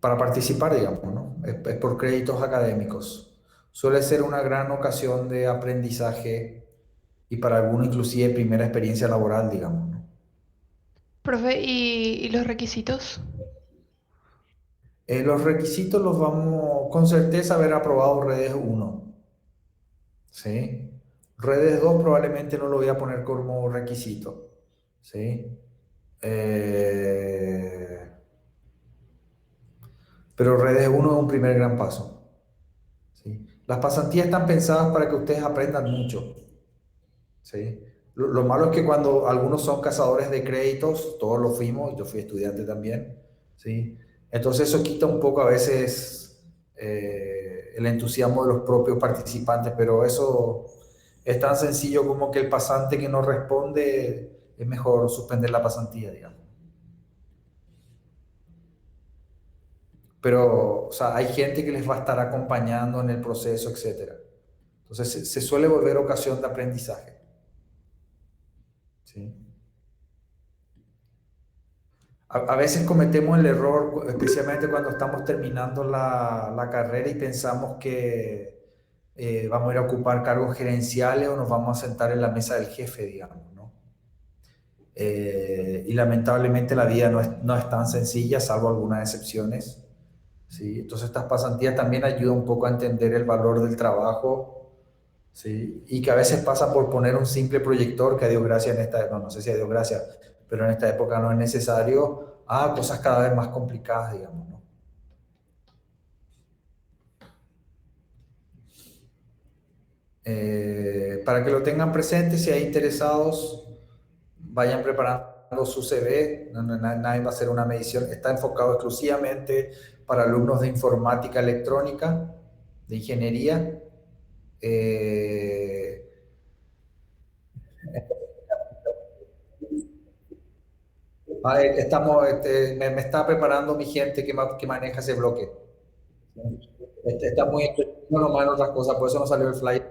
para participar, digamos, ¿no? Es por créditos académicos. Suele ser una gran ocasión de aprendizaje y para algunos inclusive primera experiencia laboral, digamos, ¿no? Profe, ¿y los requisitos? Los requisitos los vamos con certeza a haber aprobado redes uno, ¿sí? Redes 2 probablemente no lo voy a poner como requisito, ¿sí? Eh, pero redes uno es un primer gran paso, ¿sí? Las pasantías están pensadas para que ustedes aprendan mucho, ¿sí? Lo malo es que cuando algunos son cazadores de créditos, todos lo fuimos, yo fui estudiante también, ¿sí? Entonces eso quita un poco a veces el entusiasmo de los propios participantes, pero eso es tan sencillo como que el pasante que no responde, es mejor suspender la pasantía, digamos. Pero, o sea, hay gente que les va a estar acompañando en el proceso, etcétera. Entonces se suele volver ocasión de aprendizaje, ¿sí? A veces cometemos el error, especialmente cuando estamos terminando la carrera y pensamos que vamos a ir a ocupar cargos gerenciales o nos vamos a sentar en la mesa del jefe, digamos, ¿no? Y lamentablemente la vida no es tan sencilla, salvo algunas excepciones, ¿sí? Entonces estas pasantías también ayudan un poco a entender el valor del trabajo, ¿sí? Y que a veces pasa por poner un simple proyector, que a Dios gracias en esta, no sé si a Dios gracias, pero en esta época no es necesario, a cosas cada vez más complicadas, digamos, ¿no? Para que lo tengan presente, si hay interesados, vayan preparando su CV, nadie va a hacer una medición, está enfocado exclusivamente para alumnos de informática electrónica, de ingeniería. Eh, me está preparando mi gente que maneja ese bloque. Está muy entretenido nomás en otras cosas, por eso no salió el flyer.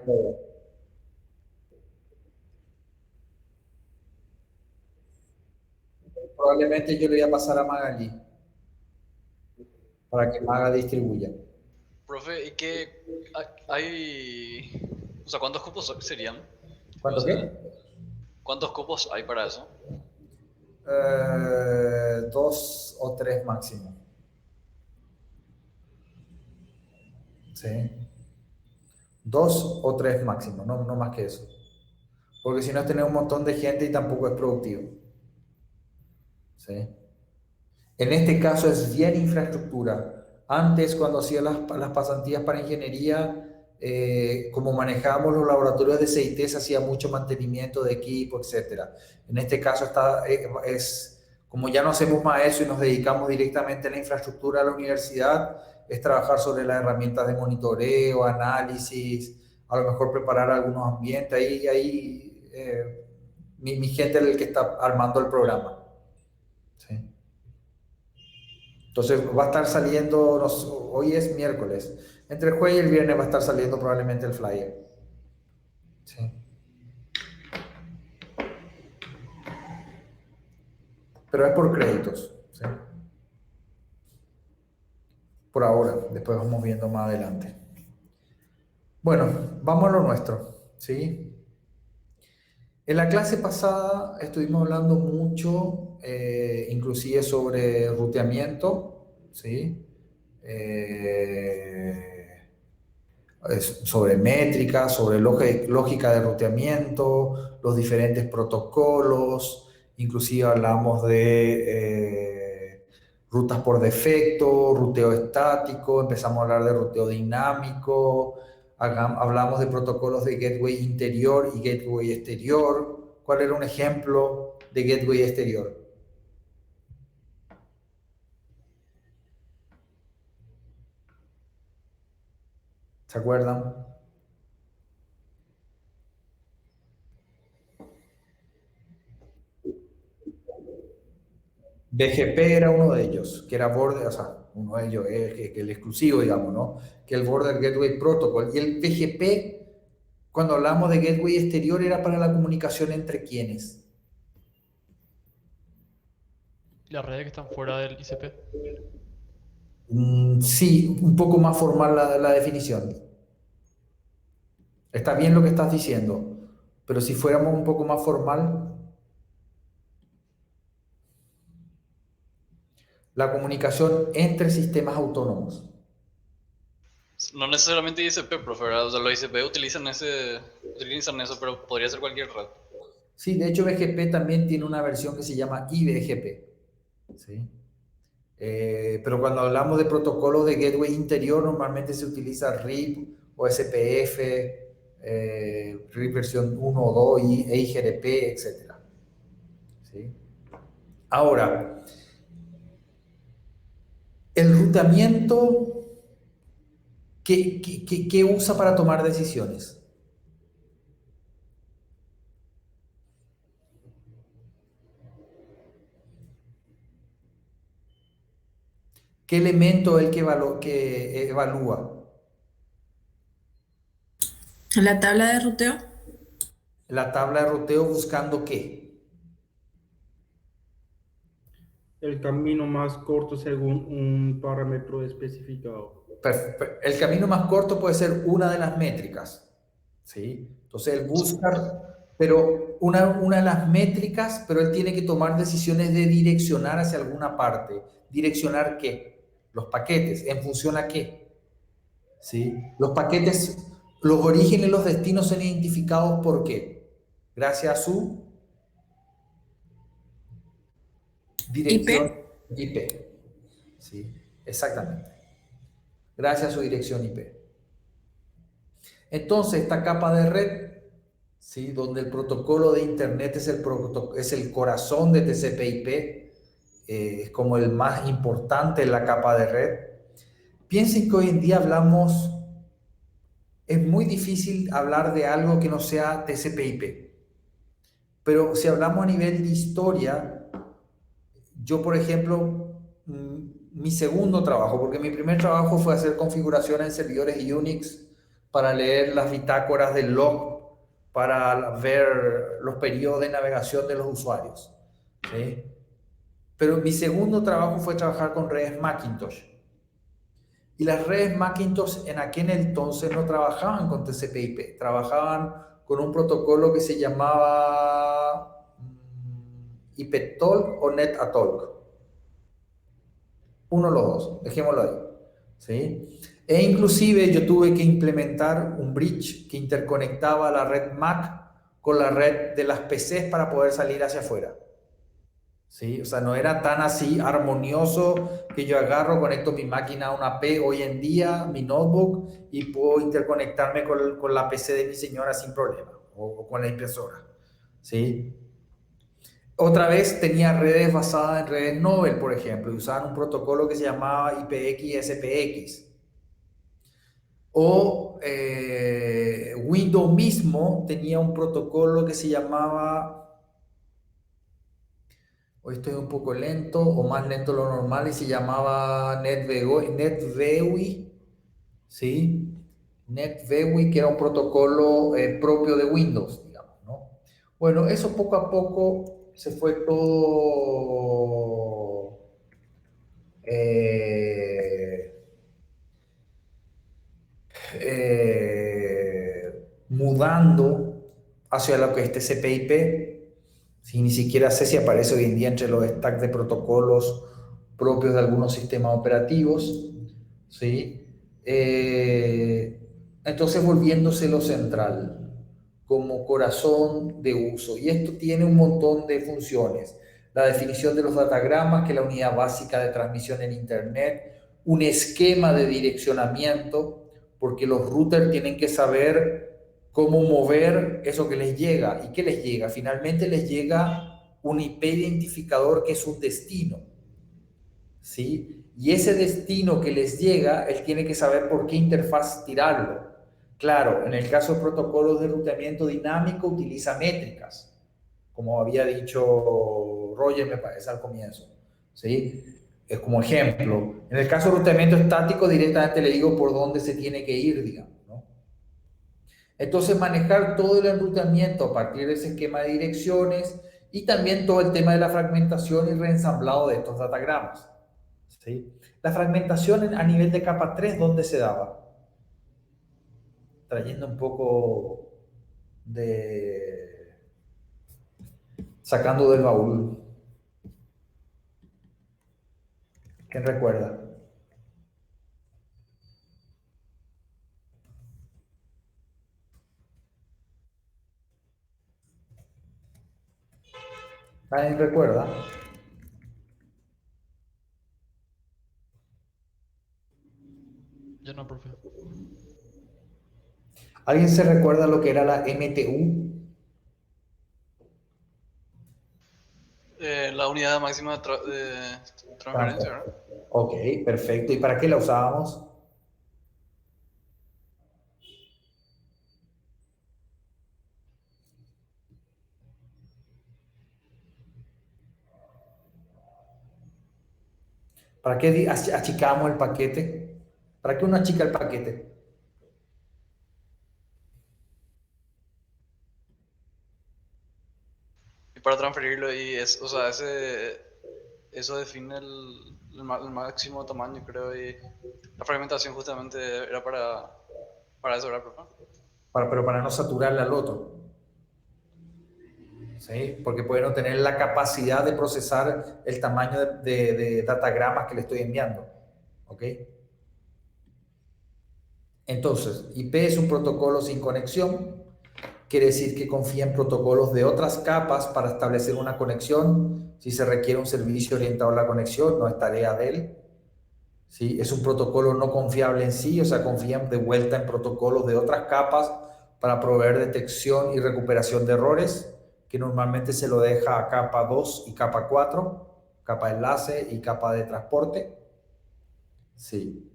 Probablemente yo le voy a pasar a Magali para que Maga distribuya. Profe, ¿y qué hay? O sea, ¿cuántos cupos serían? Tipo, ¿Cuánto qué? ¿cuántos cupos hay para eso? Dos o tres máximo. ¿Sí? Dos o tres máximo, no más que eso. Porque si no, es tener un montón de gente y tampoco es productivo. ¿Sí? En este caso es bien infraestructura. Antes, cuando hacía las pasantías para ingeniería, como manejábamos los laboratorios de CIT, se hacía mucho mantenimiento de equipo, etcétera. En este caso como ya no hacemos más eso y nos dedicamos directamente a la infraestructura de la universidad, es trabajar sobre las herramientas de monitoreo, análisis, a lo mejor preparar algunos ambientes. Mi gente es el que está armando el programa. ¿Sí? Entonces va a estar saliendo, hoy es miércoles, entre el jueves y el viernes va a estar saliendo probablemente el flyer. Sí. Pero es por créditos, ¿sí? Por ahora, después vamos viendo más adelante. Bueno, vamos a lo nuestro, ¿sí? En la clase pasada estuvimos hablando mucho, inclusive sobre ruteamiento, ¿sí? Eh, sobre métricas, sobre lógica de ruteamiento, los diferentes protocolos, inclusive hablamos de rutas por defecto, ruteo estático, empezamos a hablar de ruteo dinámico, hablamos de protocolos de gateway interior y gateway exterior. ¿Cuál era un ejemplo de gateway exterior? ¿Se acuerdan? BGP era uno de ellos, que era Border, o sea, uno de ellos, que el exclusivo, digamos, ¿no? Que el Border Gateway Protocol. Y el BGP, cuando hablamos de Gateway exterior, era para la comunicación entre quienes. Las redes que están fuera del ICP. Sí, un poco más formal la definición. Está bien lo que estás diciendo, pero si fuéramos un poco más formal, la comunicación entre sistemas autónomos. No necesariamente ISP, profe, ¿verdad? O sea, los ISP utilizan eso, pero podría ser cualquier red. Sí, de hecho BGP también tiene una versión que se llama IBGP. ¿Sí? Pero cuando hablamos de protocolos de gateway interior, normalmente se utiliza RIP o SPF, RIP versión 1 o 2, IGRP, etc. ¿Sí? Ahora, el rutamiento, ¿qué usa para tomar decisiones? ¿Qué elemento es el que evalúa? La tabla de ruteo. La tabla de ruteo buscando qué. El camino más corto según un parámetro especificado. El camino más corto puede ser una de las métricas, ¿sí? Entonces él busca, pero una de las métricas, pero él tiene que tomar decisiones de direccionar hacia alguna parte. ¿Direccionar qué? Los paquetes. ¿En función a qué? ¿Sí? Los paquetes, los orígenes y los destinos son identificados ¿por qué? Gracias a su dirección IP. IP. ¿Sí? Exactamente. Gracias a su dirección IP. Entonces, esta capa de red, ¿sí? Donde el protocolo de Internet es el corazón de TCP/IP, es como el más importante en la capa de red. Piensen que hoy en día es muy difícil hablar de algo que no sea TCP/IP. Pero si hablamos a nivel de historia, yo, por ejemplo, mi segundo trabajo, porque mi primer trabajo fue hacer configuraciones en servidores Unix para leer las bitácoras del log, para ver los periodos de navegación de los usuarios, ¿sí? Pero mi segundo trabajo fue trabajar con redes Macintosh. Y las redes Macintosh en aquel entonces no trabajaban con TCP/IP, trabajaban con un protocolo que se llamaba IP-Talk o Net-a-Talk. Uno de los dos, dejémoslo ahí. ¿Sí? E inclusive yo tuve que implementar un bridge que interconectaba la red Mac con la red de las PCs para poder salir hacia afuera. ¿Sí? O sea, no era tan así armonioso que yo agarro, conecto mi máquina a una P hoy en día, mi notebook, y puedo interconectarme con la PC de mi señora sin problema, o con la impresora. ¿Sí? Otra vez tenía redes basadas en redes Nobel, por ejemplo, y usaban un protocolo que se llamaba IPX-SPX. O Windows mismo tenía un protocolo que se llamaba, hoy estoy un poco lento o más lento de lo normal, y se llamaba NetVEWI, ¿sí? NetVEWI, que era un protocolo propio de Windows, digamos, ¿no? Bueno, eso poco a poco se fue todo mudando hacia lo que es TCP/IP. Sí, ni siquiera sé si aparece hoy en día entre los stacks de protocolos propios de algunos sistemas operativos. ¿Sí? Entonces volviéndose lo central como corazón de uso. Y esto tiene un montón de funciones. La definición de los datagramas, que es la unidad básica de transmisión en Internet, un esquema de direccionamiento, porque los routers tienen que saber cómo mover eso que les llega. ¿Y qué les llega? Finalmente les llega un IP identificador que es un destino. ¿Sí? Y ese destino que les llega, él tiene que saber por qué interfaz tirarlo. Claro, en el caso de protocolos de ruteamiento dinámico utiliza métricas, como había dicho Roger, me parece, al comienzo. ¿Sí? Es como ejemplo. En el caso de ruteamiento estático, directamente le digo por dónde se tiene que ir, digamos, ¿no? Entonces, manejar todo el enrutamiento a partir de ese esquema de direcciones y también todo el tema de la fragmentación y reensamblado de estos datagramas. ¿sí? La fragmentación a nivel de capa 3, ¿dónde se daba? Trayendo un poco de... sacando del baúl. ¿Quién recuerda? ¿Alguien recuerda? Ya no, profe. ¿Alguien se recuerda lo que era la MTU? La unidad máxima de transferencia, ¿verdad? Ok, perfecto. ¿Y para qué la usábamos? ¿Para qué achicamos el paquete? ¿Para qué uno achica el paquete? Y para transferirlo, o sea, eso define el máximo tamaño, creo, y la fragmentación justamente era para eso, ¿verdad, profe? Pero para no saturarle al otro. ¿Sí? Porque puede no tener la capacidad de procesar el tamaño de datagramas que le estoy enviando. ¿Ok? Entonces, IP es un protocolo sin conexión. Quiere decir que confía en protocolos de otras capas para establecer una conexión. Si se requiere un servicio orientado a la conexión, no es tarea de él. ¿Sí? Es un protocolo no confiable en sí, o sea, confían de vuelta en protocolos de otras capas para proveer detección y recuperación de errores, que normalmente se lo deja a capa 2 y capa 4, capa de enlace y capa de transporte. Sí.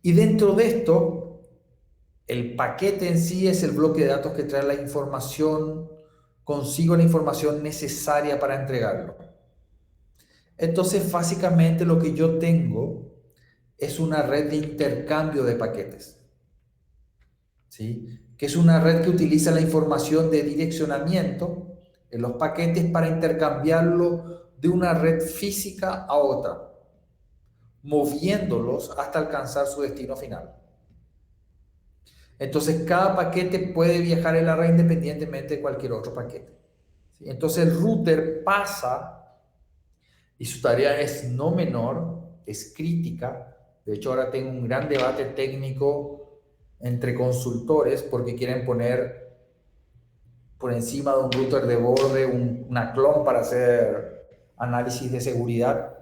Y dentro de esto, el paquete en sí es el bloque de datos que trae la información, consigo la información necesaria para entregarlo. Entonces, básicamente lo que yo tengo es una red de intercambio de paquetes, ¿sí? Que es una red que utiliza la información de direccionamiento en los paquetes para intercambiarlo de una red física a otra, moviéndolos hasta alcanzar su destino final. Entonces, cada paquete puede viajar en la red independientemente de cualquier otro paquete, ¿sí? Entonces, el router pasa, y su tarea es no menor, es crítica. De hecho, ahora tengo un gran debate técnico entre consultores porque quieren poner por encima de un router de borde una clon para hacer análisis de seguridad.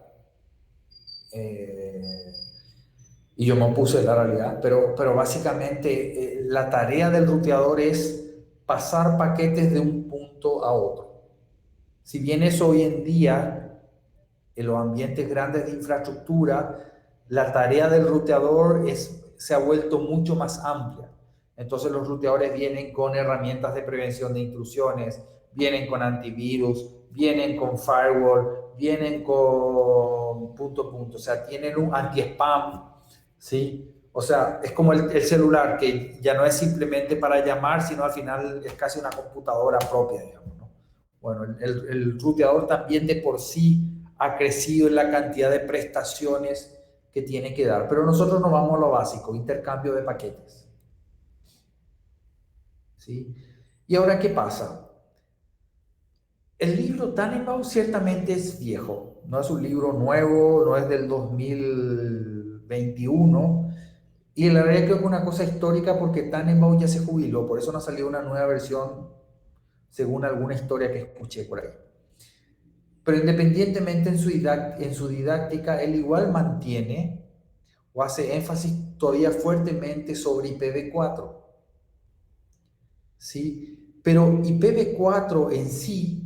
Y yo me opuse la realidad, pero básicamente la tarea del ruteador es pasar paquetes de un punto a otro. Si bien eso hoy en día, en los ambientes grandes de infraestructura, la tarea del ruteador se ha vuelto mucho más amplia. Entonces los ruteadores vienen con herramientas de prevención de intrusiones, vienen con antivirus, vienen con firewall, vienen con punto, o sea, tienen un anti-spam, ¿sí? O sea, es como el celular, que ya no es simplemente para llamar, sino al final es casi una computadora propia, digamos, ¿no? Bueno, el ruteador también de por sí ha crecido en la cantidad de prestaciones que tiene que dar. Pero nosotros nos vamos a lo básico, intercambio de paquetes. ¿Sí? ¿Y ahora qué pasa? El libro Tannenbaum ciertamente es viejo, no es un libro nuevo, no es del 2021, y la verdad es que es una cosa histórica porque Tannenbaum ya se jubiló, por eso no ha salido una nueva versión según alguna historia que escuché por ahí. Pero independientemente en su didáctica, él igual mantiene o hace énfasis todavía fuertemente sobre IPv4. ¿Sí? Pero IPv4 en sí,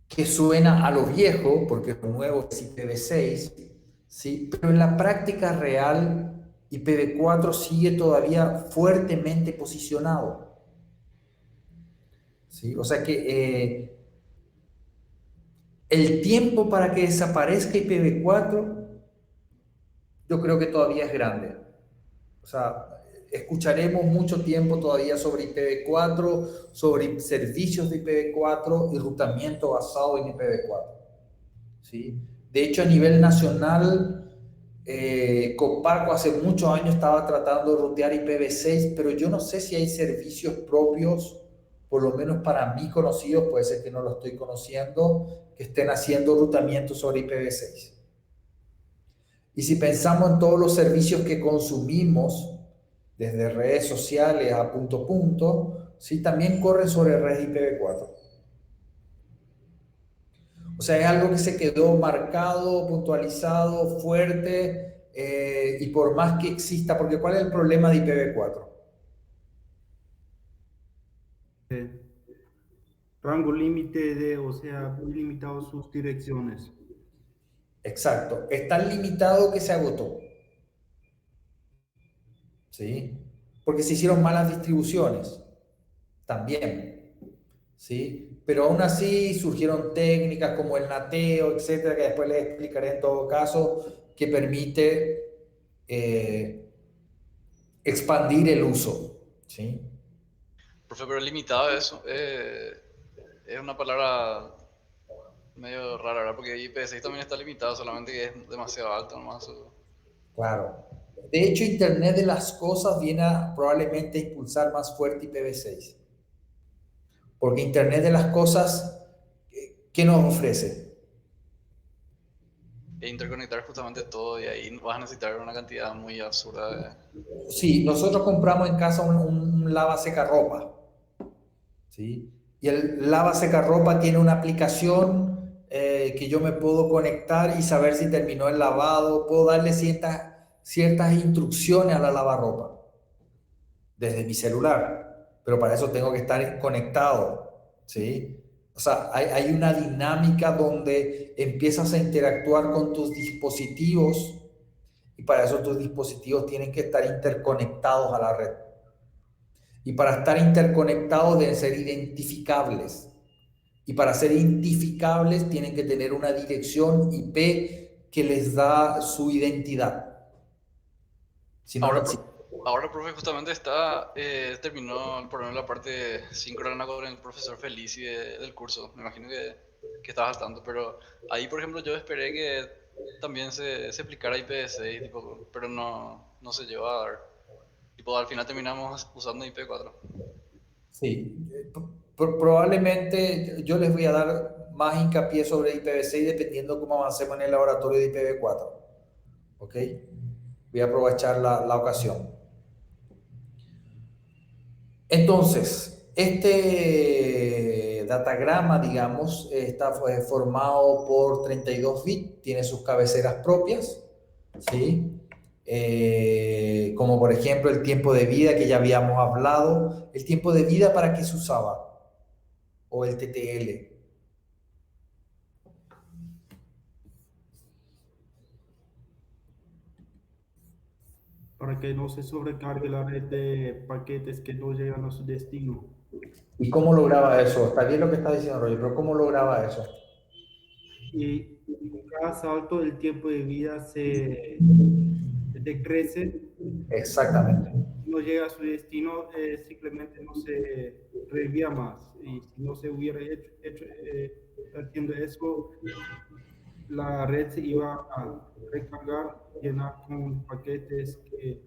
que suena a lo viejo, porque lo nuevo es IPv6, ¿sí? Pero en la práctica real, IPv4 sigue todavía fuertemente posicionado. ¿Sí? O sea que el tiempo para que desaparezca IPv4, yo creo que todavía es grande. O sea, escucharemos mucho tiempo todavía sobre IPv4, sobre servicios de IPv4 y rutamiento basado en IPv4. ¿sí? De hecho, a nivel nacional, Copaco hace muchos años estaba tratando de rutear IPv6, pero yo no sé si hay servicios propios, por lo menos para mí conocidos, puede ser que no lo estoy conociendo, que estén haciendo rutamiento sobre IPv6. Y si pensamos en todos los servicios que consumimos, desde redes sociales a punto punto, sí, también corren sobre red IPv4. O sea, es algo que se quedó marcado, puntualizado, fuerte, y por más que exista, porque ¿cuál es el problema de IPv4? Rango límite de, o sea, muy limitado sus direcciones. Exacto, es tan limitado que se agotó, ¿sí? Porque se hicieron malas distribuciones, también, ¿sí? Pero aún así surgieron técnicas como el nateo, etcétera, que después les explicaré en todo caso, que permite expandir el uso, ¿sí? Profe, pero limitado eso. Es una palabra medio rara, ¿verdad? Porque IPv6 también está limitado, solamente que es demasiado alto nomás. Claro. De hecho, Internet de las cosas viene a probablemente impulsar más fuerte IPv6. Porque Internet de las cosas, ¿qué nos ofrece? E interconectar justamente todo y ahí vas a necesitar una cantidad muy absurda de... Sí, nosotros compramos en casa un lava secarropa, ¿sí? Y el lava secarropa tiene una aplicación que yo me puedo conectar y saber si terminó el lavado. Puedo darle ciertas instrucciones a la lavarropa desde mi celular, pero para eso tengo que estar conectado, ¿sí? O sea, hay una dinámica donde empiezas a interactuar con tus dispositivos y para eso tus dispositivos tienen que estar interconectados a la red. Y para estar interconectados deben ser identificables. Y para ser identificables tienen que tener una dirección IP que les da su identidad. Si no, no Ahora, existe. ahora, profe, justamente terminó por ejemplo, la parte síncrona con el profesor Felici del curso. Me imagino que estabas al tanto, pero ahí, por ejemplo, yo esperé que también se explicara IPv6, tipo, pero no se llevó a dar. Tipo, al final terminamos usando IP4. Sí, probablemente yo les voy a dar más hincapié sobre IPv6 dependiendo cómo avancemos en el laboratorio de IPv4. ¿Ok? Voy a aprovechar la ocasión. Entonces, este datagrama, digamos, está formado por 32 bits, tiene sus cabeceras propias, ¿sí? Como por ejemplo el tiempo de vida que ya habíamos hablado. ¿El tiempo de vida para qué se usaba? O el TTL. Para que no se sobrecargue la red de paquetes que no llegan a su destino. ¿Y cómo lograba eso? Está bien lo que está diciendo Roger, pero ¿cómo lograba eso? Y con cada salto el tiempo de vida se decrece, Exactamente. no llega a su destino, simplemente no se reenvía más. Y si no se hubiera haciendo eso, la red se iba a recargar, llenar con paquetes que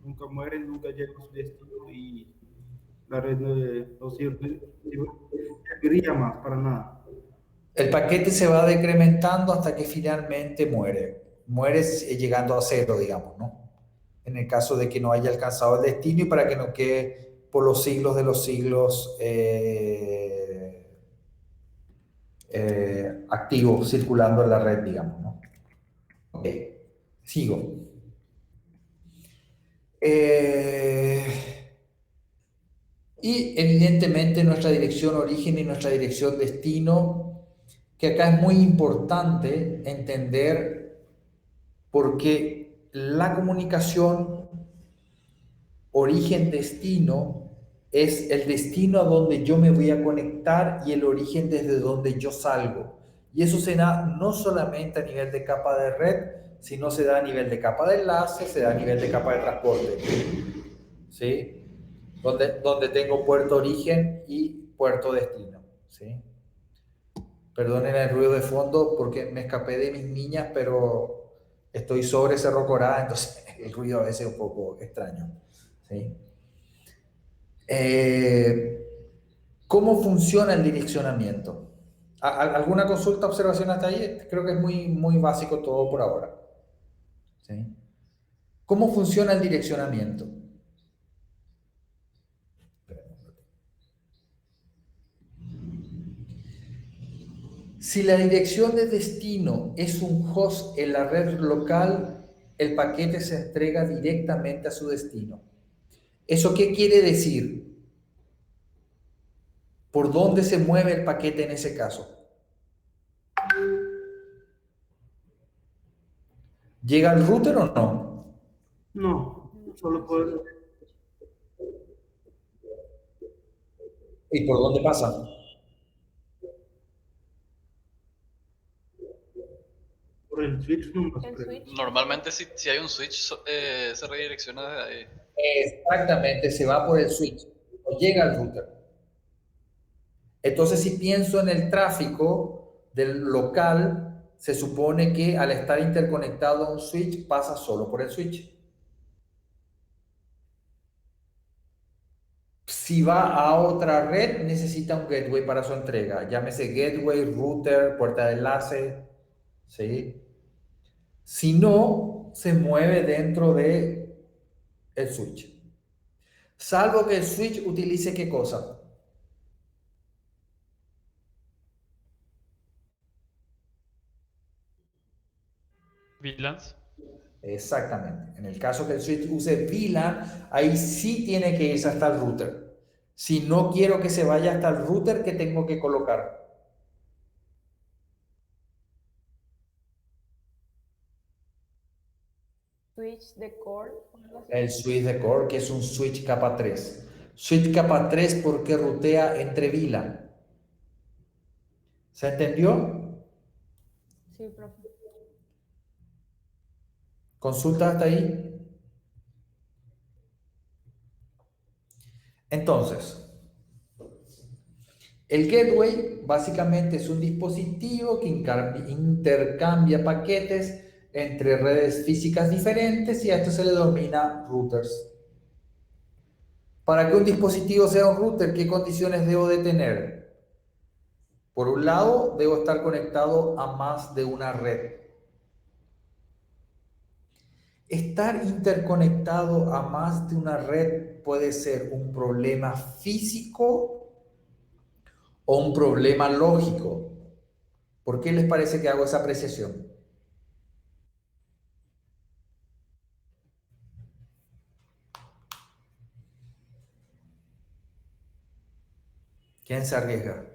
nunca mueren, nunca llegan a su destino y la red no serviría más para nada. El paquete se va decrementando hasta que finalmente muere. Muere llegando a cero, digamos, ¿no? En el caso de que no haya alcanzado el destino y para que no quede por los siglos de los siglos activo, circulando en la red, digamos, ¿no? Ok, sigo. Y evidentemente nuestra dirección origen y nuestra dirección destino, que acá es muy importante entender porque la comunicación origen-destino es el destino a donde yo me voy a conectar y el origen desde donde yo salgo. Y eso se da no solamente a nivel de capa de red, sino se da a nivel de capa de enlace, se da a nivel de capa de transporte. ¿Sí? Donde tengo puerto origen y puerto destino. ¿Sí? Perdonen el ruido de fondo porque me escapé de mis niñas, pero estoy sobre Cerro Corá, entonces el ruido a veces es un poco extraño. ¿Sí? ¿Cómo funciona el direccionamiento? ¿Alguna consulta, observación hasta ahí? Creo que es muy básico todo por ahora. ¿Sí? ¿Cómo funciona el direccionamiento? Si la dirección de destino es un host en la red local, el paquete se entrega directamente a su destino. ¿Eso qué quiere decir? ¿Por dónde se mueve el paquete en ese caso? ¿Llega al router o no? No, solo por, ¿Y por dónde pasa? por el switch nomás. El creo. switch. Normalmente si hay un switch se redirecciona desde ahí. Exactamente, se va por el switch, no llega al router. Entonces, si pienso en el tráfico del local, se supone que al estar interconectado a un switch, pasa solo por el switch. Si va a otra red, necesita un gateway para su entrega. Llámese gateway, router, puerta de enlace, ¿sí? Si no, se mueve dentro de el switch. Salvo que el switch utilice ¿qué cosa? VLANs. Exactamente. En el caso que el switch use VLAN, ahí sí tiene que irse hasta el router. Si no quiero que se vaya hasta el router, ¿qué tengo que colocar? Switch de core o algo así. El switch de core, que es un switch capa 3. Switch capa 3 porque rutea entre VLAN. ¿Se entendió? Sí, profe. ¿Consulta hasta ahí? Entonces, el gateway básicamente es un dispositivo que intercambia paquetes entre redes físicas diferentes y a esto se le denomina routers. Para que un dispositivo sea un router, ¿qué condiciones debo de tener? Por un lado, debo estar conectado a más de una red. Estar interconectado a más de una red puede ser un problema físico o un problema lógico. ¿Por qué les parece que hago esa apreciación? ¿Quién se arriesga?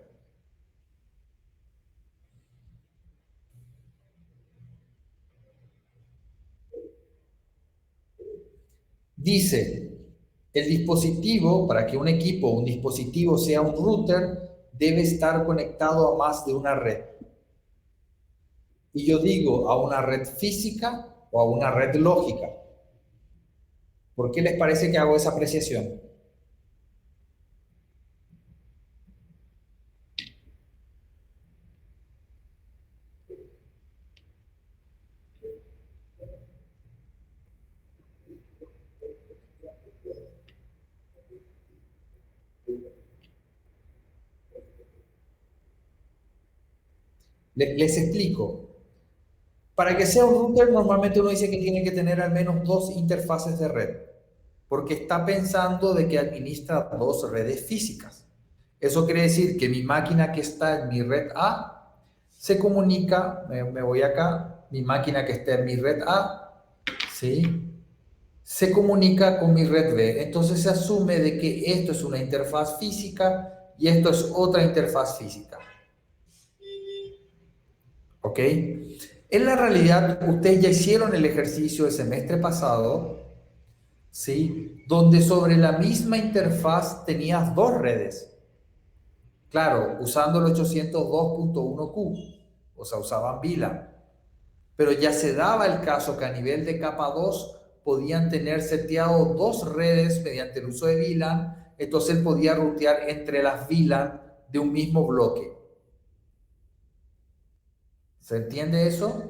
Dice, el dispositivo, para que un equipo o un dispositivo sea un router, debe estar conectado a más de una red. Y yo digo a una red física o a una red lógica. ¿Por qué les parece que hago esa apreciación? Les explico. Para que sea un router, normalmente uno dice que tiene que tener al menos dos interfaces de red, porque está pensando de que administra dos redes físicas. Eso quiere decir que mi máquina que está en mi red A se comunica, me voy acá, mi máquina que está en mi red A, ¿sí? Se comunica con mi red B. Entonces se asume de que esto es una interfaz física y esto es otra interfaz física. ¿Ok? En la realidad, ustedes ya hicieron el ejercicio el semestre pasado, ¿sí? Donde sobre la misma interfaz tenías dos redes. Claro, usando el 802.1q, o sea, usaban VLAN. Pero ya se daba el caso que a nivel de capa 2 podían tener seteado dos redes mediante el uso de VLAN, entonces él podía rutear entre las VLAN de un mismo bloque. ¿Se entiende eso?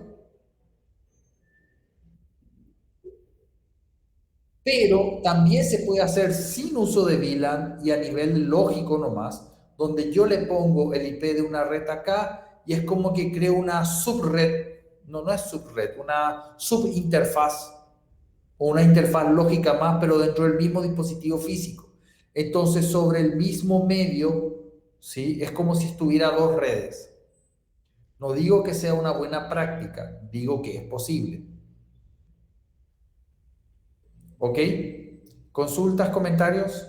Pero también se puede hacer sin uso de VLAN y a nivel lógico nomás, donde yo le pongo el IP de una red acá y es como que creo una subred, no es subred, una subinterfaz o una interfaz lógica más, pero dentro del mismo dispositivo físico. Entonces, sobre el mismo medio, ¿sí? Es como si estuviera dos redes. No digo que sea una buena práctica, digo que es posible. ¿Ok? ¿Consultas, comentarios?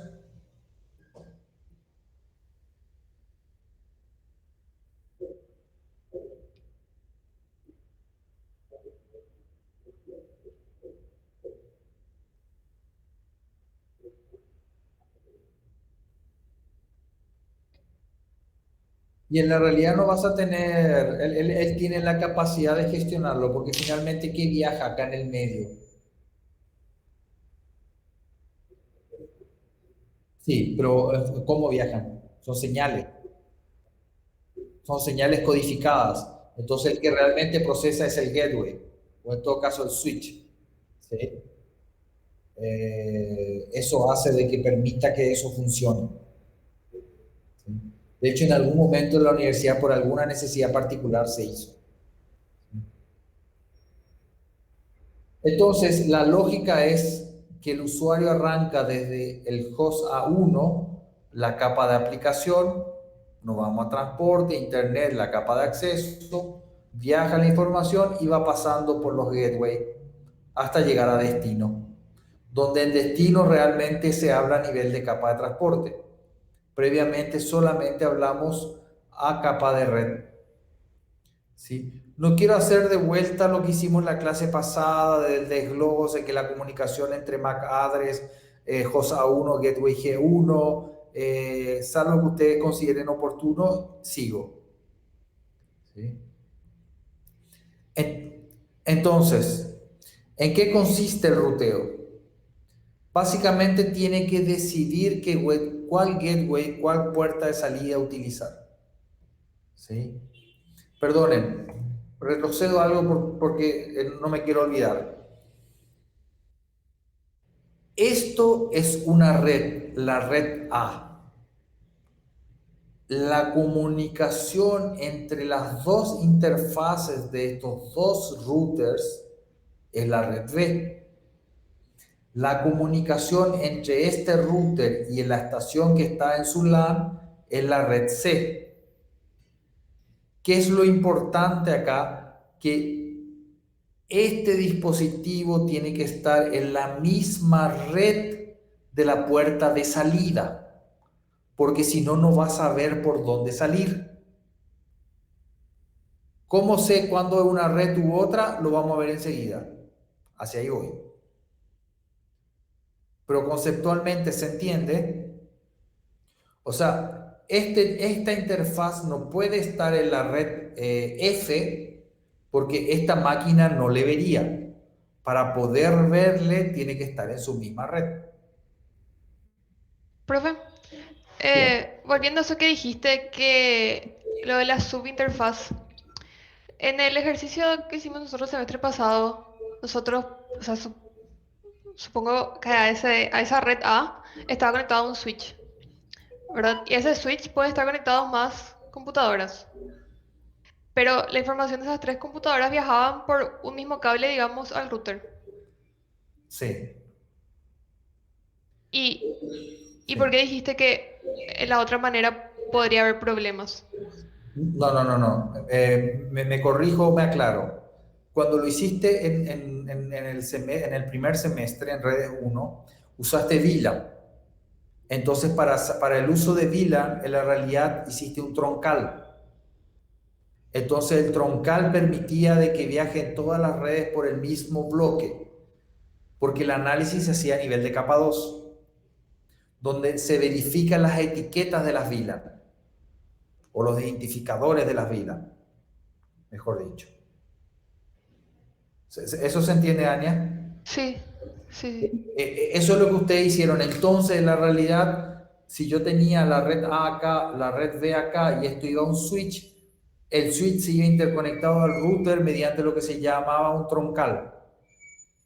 Y en la realidad no vas a tener, él tiene la capacidad de gestionarlo, porque finalmente, ¿qué viaja acá en el medio? Sí, pero ¿cómo viajan? Son señales codificadas. Entonces el que realmente procesa es el gateway, o en todo caso el switch. ¿Sí? Eso hace de que permita que eso funcione. ¿Sí? De hecho, en algún momento en la universidad, por alguna necesidad particular, se hizo. Entonces, la lógica es que el usuario arranca desde el host A1, la capa de aplicación, nos vamos a transporte, internet, la capa de acceso, viaja la información y va pasando por los gateways hasta llegar a destino, donde en destino realmente se habla a nivel de capa de transporte. Previamente solamente hablamos a capa de red. ¿Sí? No quiero hacer de vuelta lo que hicimos en la clase pasada del desglose, que la comunicación entre MAC address, host A1, gateway G1, salvo que ustedes consideren oportuno, sigo. ¿Sí? Entonces, ¿en qué consiste el ruteo? Básicamente tiene que decidir cuál gateway, cuál puerta de salida utilizar. ¿Sí? Perdonen, retrocedo algo porque no me quiero olvidar. Esto es una red, la red A. La comunicación entre las dos interfaces de estos dos routers es la red B. La comunicación entre este router y la estación que está en su LAN es la red C. ¿Qué es lo importante acá? Que este dispositivo tiene que estar en la misma red de la puerta de salida, porque si no, no vas a ver por dónde salir. ¿Cómo sé cuándo es una red u otra? Lo vamos a ver enseguida. Hacia ahí voy. Pero conceptualmente se entiende. O sea, esta interfaz no puede estar en la red F porque esta máquina no le vería. Para poder verle, tiene que estar en su misma red. Profe, volviendo a eso que dijiste, que lo de la subinterfaz, en el ejercicio que hicimos nosotros el semestre pasado, nosotros, o sea, supongo que a esa red A estaba conectado un switch, ¿verdad? Y ese switch puede estar conectado a más computadoras. Pero la información de esas tres computadoras viajaban por un mismo cable, digamos, al router. Sí, ¿Y sí. por qué dijiste que en la otra manera podría haber problemas? No. Me corrijo, me aclaro. Cuando lo hiciste en el primer semestre en Redes 1, usaste VLAN. Entonces, para el uso de VLAN, en la realidad hiciste un troncal. Entonces, el troncal permitía de que viajen todas las redes por el mismo bloque, porque el análisis se hacía a nivel de capa 2, donde se verifican las etiquetas de las VLAN, o los identificadores de las VLAN, mejor dicho. ¿Eso se entiende, Ania? Sí, sí, sí. Eso es lo que ustedes hicieron. Entonces, en la realidad, si yo tenía la red A acá, la red B acá y esto iba a un switch, el switch se iba interconectado al router mediante lo que se llamaba un troncal,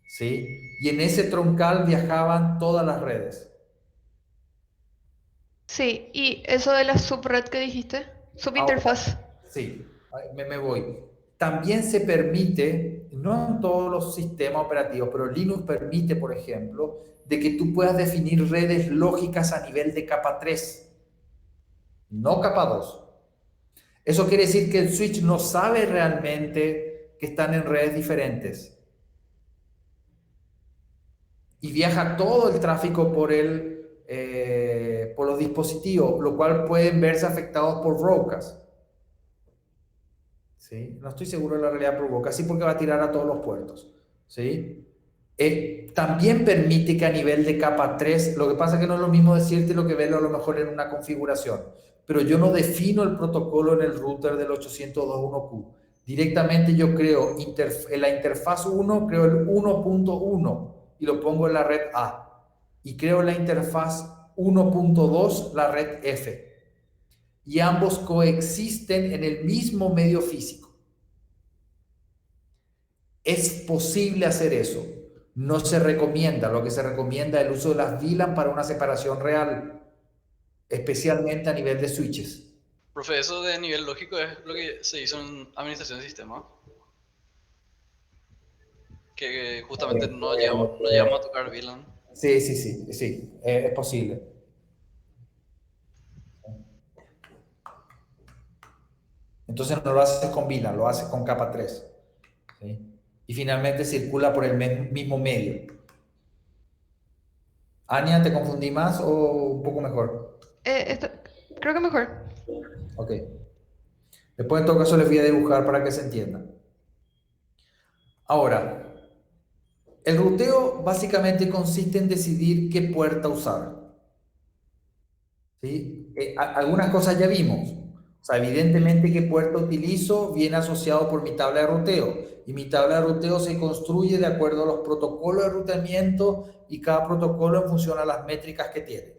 ¿sí? Y en ese troncal viajaban todas las redes. Sí, y eso de la subred que dijiste, Ahora, subinterfaz. sí, me voy. También se permite, no en todos los sistemas operativos, pero Linux permite, por ejemplo, de que tú puedas definir redes lógicas a nivel de capa 3, no capa 2. Eso quiere decir que el switch no sabe realmente que están en redes diferentes y viaja todo el tráfico por los dispositivos, lo cual pueden verse afectados por broadcast. ¿Sí? No estoy seguro de la realidad por broadcast, sí, porque va a tirar a todos los puertos. ¿Sí? También permite que a nivel de capa 3, lo que pasa es que no es lo mismo decirte lo que verlo a lo mejor en una configuración, pero yo no defino el protocolo en el router del 802.1q. Directamente yo creo en la interfaz 1, creo el 1.1 y lo pongo en la red A. Y creo en la interfaz 1.2 la red F. Y ambos coexisten en el mismo medio físico. Es posible hacer eso. No se recomienda. Lo que se recomienda es el uso de las VLAN para una separación real, especialmente a nivel de switches. Profe, eso de nivel lógico es lo que se hizo en administración de sistema, que justamente no llegamos a tocar VLAN. Sí, es posible. Entonces no lo haces con VLAN, lo haces con capa 3. ¿Sí? Y finalmente circula por el mismo medio. Ania, ¿te confundí más o un poco mejor? Creo que mejor. Ok. Después en todo caso les voy a dibujar para que se entienda. Ahora, el ruteo básicamente consiste en decidir qué puerta usar. ¿Sí? Algunas cosas ya vimos. O sea, evidentemente qué puerta utilizo viene asociado por mi tabla de ruteo. Y mi tabla de ruteo se construye de acuerdo a los protocolos de ruteamiento y cada protocolo en función a las métricas que tiene.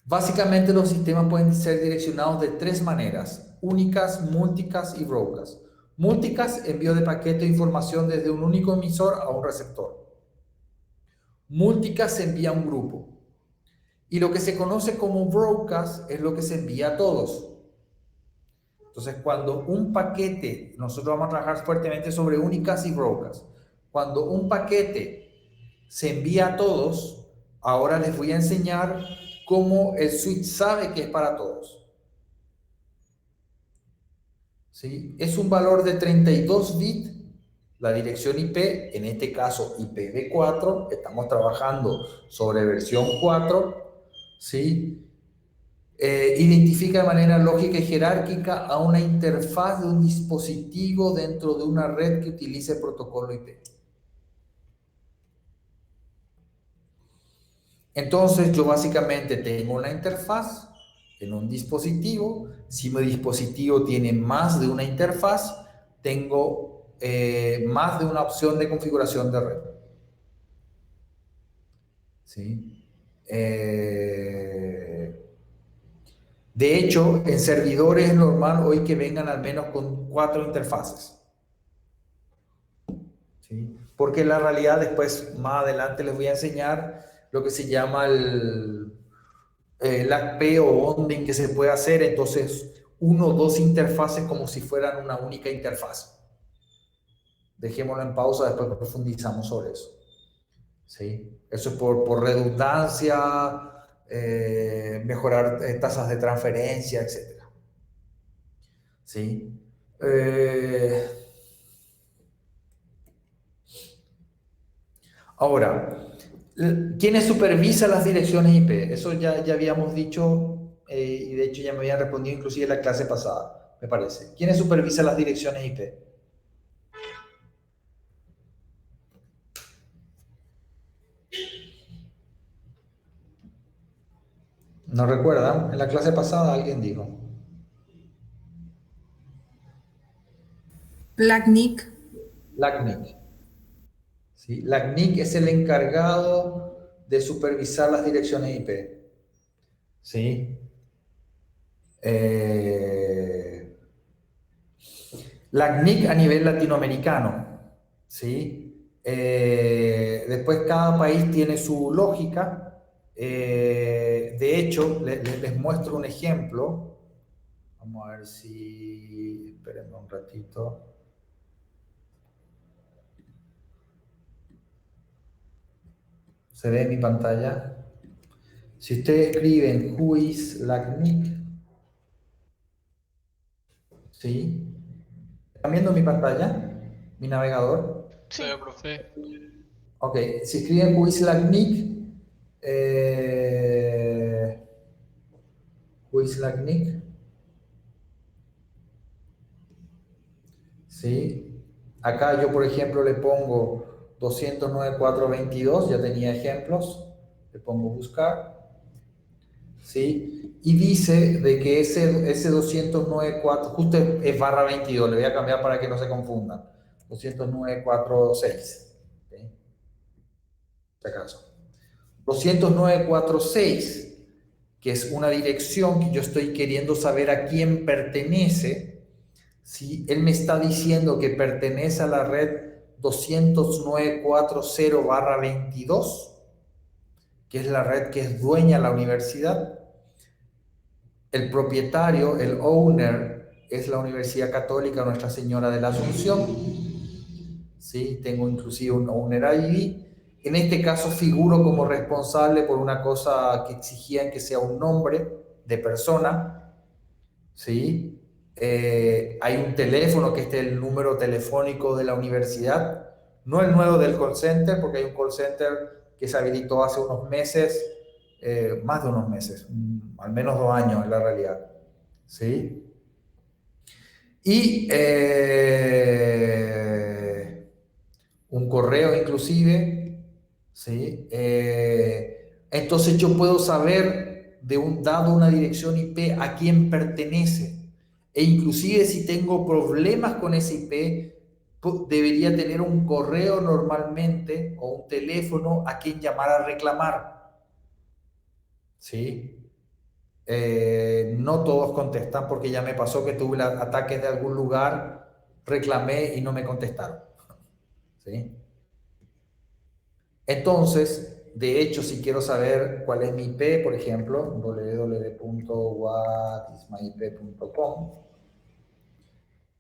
Básicamente los sistemas pueden ser direccionados de tres maneras: únicas, múlticas y broadcast. Múlticas, envío de paquete de información desde un único emisor a un receptor. Múlticas se envía a un grupo. Y lo que se conoce como broadcast es lo que se envía a todos. Entonces, cuando un paquete, nosotros vamos a trabajar fuertemente sobre únicas y broadcast. Cuando un paquete se envía a todos, ahora les voy a enseñar cómo el switch sabe que es para todos. ¿Sí? Es un valor de 32 bits, la dirección IP, en este caso IPv4, estamos trabajando sobre versión 4, ¿sí? Identifica de manera lógica y jerárquica a una interfaz de un dispositivo dentro de una red que utilice el protocolo IP. Entonces yo básicamente tengo una interfaz en un dispositivo. Si mi dispositivo tiene más de una interfaz, tengo más de una opción de configuración de red. ¿Sí? De hecho, en servidores es normal hoy que vengan al menos con 4 interfaces. ¿Sí? Porque en la realidad después, más adelante les voy a enseñar lo que se llama el LACP o bonding que se puede hacer. Entonces, 1 o 2 interfaces como si fueran una única interfaz. Dejémoslo en pausa, después profundizamos sobre eso. ¿Sí? Eso es por redundancia, mejorar tasas de transferencia, etc. ¿Sí? Ahora, ¿quiénes supervisan las direcciones IP? Eso ya habíamos dicho y de hecho ya me habían respondido inclusive en la clase pasada, me parece. ¿Quiénes supervisan las direcciones IP? ¿No recuerdan? En la clase pasada alguien dijo. LACNIC. LACNIC. ¿Sí? LACNIC es el encargado de supervisar las direcciones IP. ¿Sí? Eh, la CNIC a nivel latinoamericano, ¿sí? Después cada país tiene su lógica. De hecho, les muestro un ejemplo. Vamos a ver si... Espérenme un ratito. ¿Se ve en mi pantalla? Si ustedes escriben who is LACNIC, ¿sí? ¿Están viendo mi pantalla? ¿Mi navegador? Sí, Sí. profe. Sí. Ok, si escriben who is LACNIC, who is LACNIC, ¿sí? Acá yo, por ejemplo, le pongo 209.422, ya tenía ejemplos, le pongo buscar, ¿sí? Y dice de que ese 209.4, justo es barra 22, le voy a cambiar para que no se confundan, 209.46, ¿sí? Si acaso. 209.46, que es una dirección que yo estoy queriendo saber a quién pertenece. Si él me está diciendo que pertenece a la red 209.40/22, que es la red que es dueña de la universidad, el propietario, el owner, es la Universidad Católica Nuestra Señora de la Asunción. ¿Sí? Tengo inclusive un owner ID. En este caso figuro como responsable por una cosa que exigían que sea un nombre de persona. ¿Sí? Hay un teléfono que es el número telefónico de la universidad, no el nuevo del call center, porque hay un call center que se habilitó hace unos meses, más de unos meses, al menos 2 años en la realidad. ¿Sí? Y un correo inclusive, ¿sí? Entonces yo puedo saber dado una dirección IP a quién pertenece, e inclusive si tengo problemas con ese IP, debería tener un correo normalmente o un teléfono a quien llamar a reclamar, ¿sí? No todos contestan, porque ya me pasó que tuve ataques de algún lugar, reclamé y no me contestaron, ¿sí? Entonces, de hecho, si quiero saber cuál es mi IP, por ejemplo, www.whatismyip.com,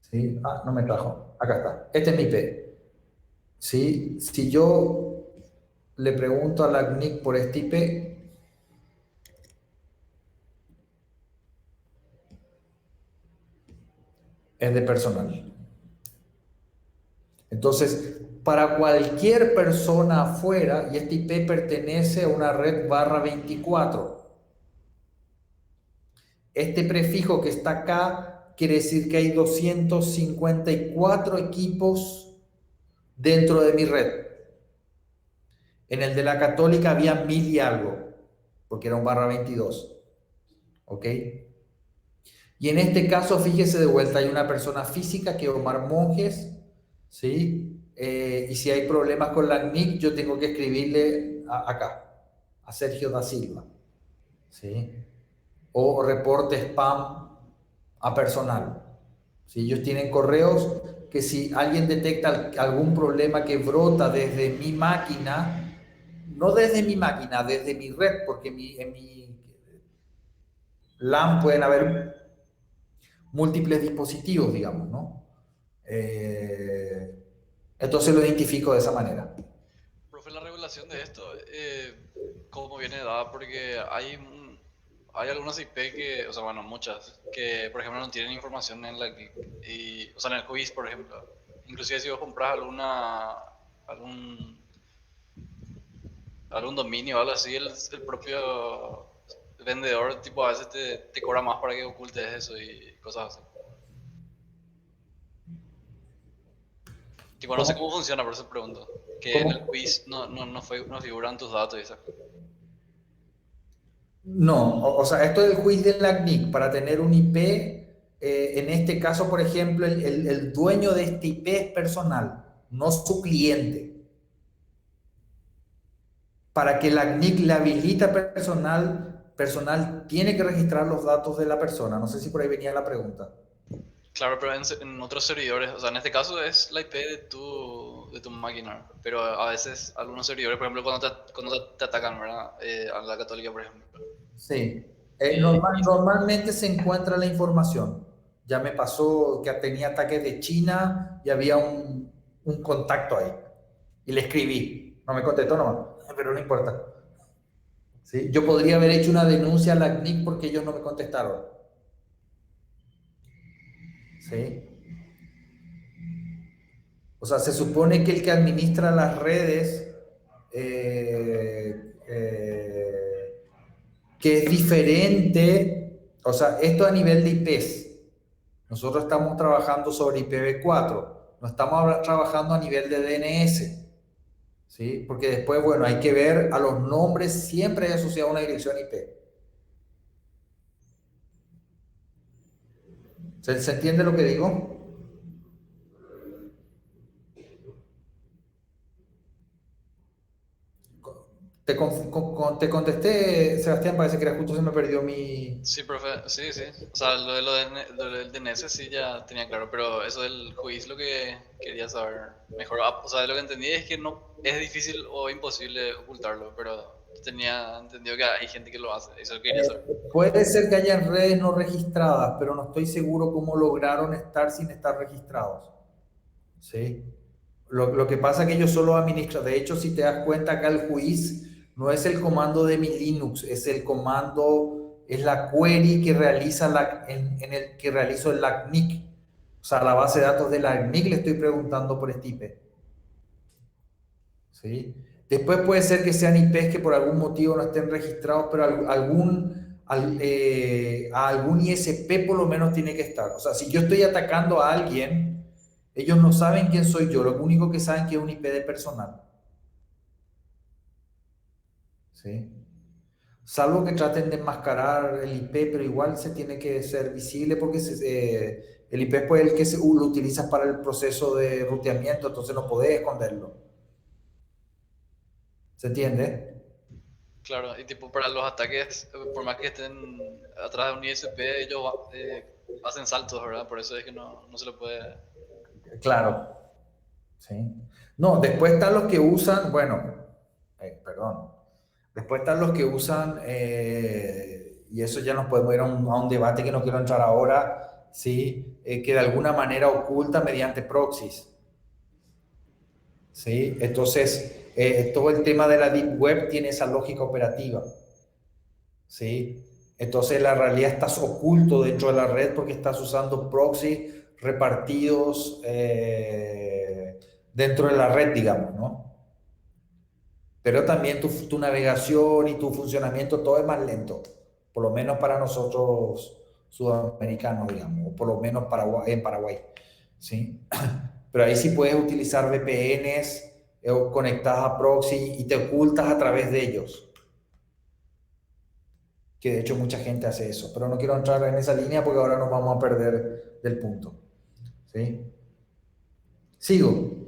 ¿sí? Ah, no me trajo. Acá está. Este es mi IP. ¿Sí? Si yo le pregunto a la CNIC por este IP, es de personal. Entonces, para cualquier persona afuera, y este IP pertenece a una red /24. Este prefijo que está acá quiere decir que hay 254 equipos dentro de mi red. En el de la Católica había 1000 y algo, porque era un /22. ¿Ok? Y en este caso, fíjese de vuelta, hay una persona física que es Omar Monjes, ¿sí? Y si hay problemas con la NIC, yo tengo que escribirle acá, a Sergio da Silva, ¿sí? O reporte spam a personal. Si ellos tienen correos que si alguien detecta algún problema que brota desde mi máquina, no desde mi máquina, desde mi red, porque en mi LAN pueden haber múltiples dispositivos, digamos, ¿no? Entonces lo identifico de esa manera. Profe, la regulación de esto, ¿cómo viene dada? Porque hay algunas IP que, o sea, bueno, muchas, que por ejemplo no tienen información en la o sea, en el quiz, por ejemplo. Inclusive si vos compras algún dominio o algo así, el propio vendedor, tipo, a veces te cobra más para que ocultes eso y cosas así. Tipo, no sé cómo funciona, por eso pregunto. Que en el quiz no figuran tus datos y esas cosas. No, o sea, esto del quiz de la CNIC, para tener un IP, en este caso, por ejemplo, el dueño de este IP es personal, no su cliente. Para que la CNIC le habilita personal, personal tiene que registrar los datos de la persona. No sé si por ahí venía la pregunta. Claro, pero en otros servidores, o sea, en este caso es la IP de tu máquina, pero a veces algunos servidores, por ejemplo, cuando te atacan, ¿verdad? A la Católica, por ejemplo. Sí. Y, Normalmente se encuentra la información. Ya me pasó que tenía ataques de China y había un contacto ahí. Y le escribí. No me contestó nomás, pero no importa. ¿Sí? Yo podría haber hecho una denuncia a la CNIC porque ellos no me contestaron. ¿Sí? O sea, se supone que el que administra las redes, que es diferente, o sea, esto a nivel de IPs. Nosotros estamos trabajando sobre IPv4, no estamos trabajando a nivel de DNS, ¿sí? Porque después, bueno, hay que ver a los nombres, siempre hay asociado a una dirección IP. ¿Se entiende lo que digo? Te contesté, Sebastián, parece que era justo se me perdió mi... sí, profe, sí, sí. O sea, lo del DNS sí ya tenía claro, pero eso del juicio lo que quería saber mejor. O sea, lo que entendí es que no es difícil o imposible ocultarlo, pero tenía entendido que hay gente que lo hace. Eso quería saber. Puede ser que hayan redes no registradas, pero no estoy seguro cómo lograron estar sin estar registrados. ¿Sí? Lo que pasa es que ellos solo administran. De hecho, si te das cuenta, acá el juiz no es el comando de mi Linux, es el comando, es la query que realiza en el que realizo el LACNIC. O sea, la base de datos de LACNIC le estoy preguntando por este IP. ¿Sí? Después puede ser que sean IPs que por algún motivo no estén registrados, pero a algún ISP por lo menos tiene que estar. O sea, si yo estoy atacando a alguien, ellos no saben quién soy yo, lo único que saben es que es un IP de personal. ¿Sí? Salvo que traten de enmascarar el IP, pero igual se tiene que ser visible porque el IP es pues el que lo utilizas para el proceso de ruteamiento, entonces no podés esconderlo. ¿Se entiende? Claro, y tipo para los ataques, por más que estén atrás de un ISP, ellos hacen saltos, ¿verdad? Por eso es que no se lo puede... Claro. ¿Sí? No, después están los que usan, bueno, perdón, después están los que usan, y eso ya nos podemos ir a un debate que no quiero entrar ahora, ¿sí? Que de alguna manera oculta mediante proxies. ¿Sí? Entonces, todo el tema de la Deep Web tiene esa lógica operativa. ¿Sí? Entonces, la realidad estás oculto dentro de la red porque estás usando proxies repartidos dentro de la red, digamos, ¿no? Pero también tu navegación y tu funcionamiento todo es más lento, por lo menos para nosotros sudamericanos, digamos, o por lo menos en Paraguay, ¿sí? Pero ahí sí puedes utilizar VPNs conectadas a proxy y te ocultas a través de ellos, que de hecho mucha gente hace eso, pero no quiero entrar en esa línea porque ahora nos vamos a perder del punto, ¿sí? Sigo.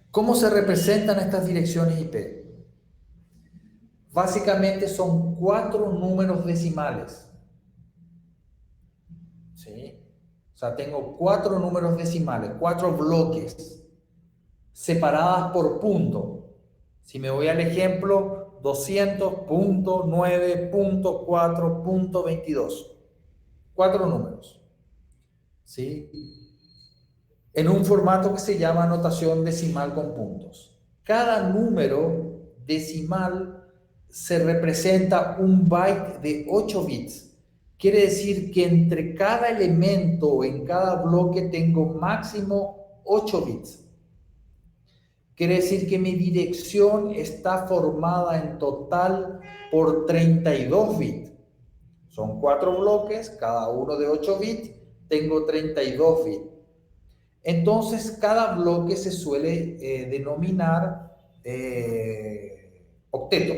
¿Cómo se representan estas direcciones IP? Básicamente son 4 números decimales. ¿Sí? O sea, tengo 4 números decimales, 4 bloques, separadas por punto. Si me voy al ejemplo, 200.9.4.22. 4 números. ¿Sí? En un formato que se llama notación decimal con puntos. Cada número decimal se representa un byte de 8 bits. Quiere decir que entre cada elemento, en cada bloque, tengo máximo 8 bits. Quiere decir que mi dirección está formada en total por 32 bits. Son 4 bloques, cada uno de 8 bits, tengo 32 bits. Entonces, cada bloque se suele denominar octeto.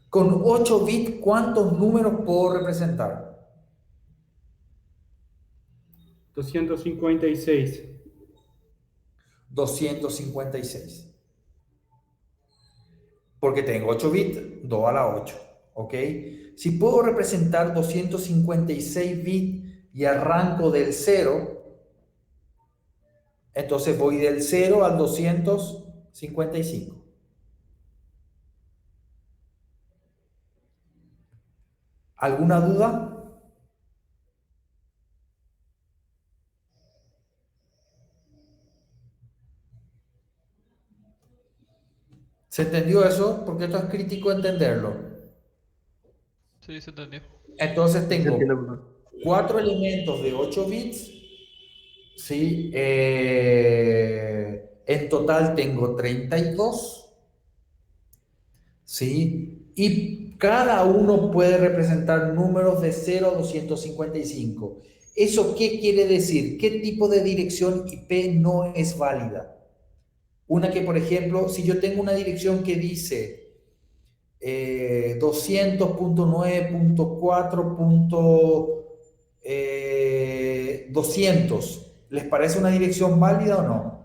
Con 8 bits, ¿cuántos números puedo representar? 256. 256. porque tengo 8 bits, 2 a la 8, ¿ok? Si puedo representar 256 bits y arranco del 0, entonces voy del 0 al 255. ¿Alguna duda? ¿Se entendió eso? Porque esto es crítico entenderlo. Sí, se entendió. Entonces Se tengo entiende, profe. 4 elementos de 8 bits, ¿sí? En total tengo 32, ¿sí? Y cada uno puede representar números de 0 a 255. ¿Eso qué quiere decir? ¿Qué tipo de dirección IP no es válida? Una que, por ejemplo, si yo tengo una dirección que dice 200.9.4.200, ¿les parece una dirección válida o no?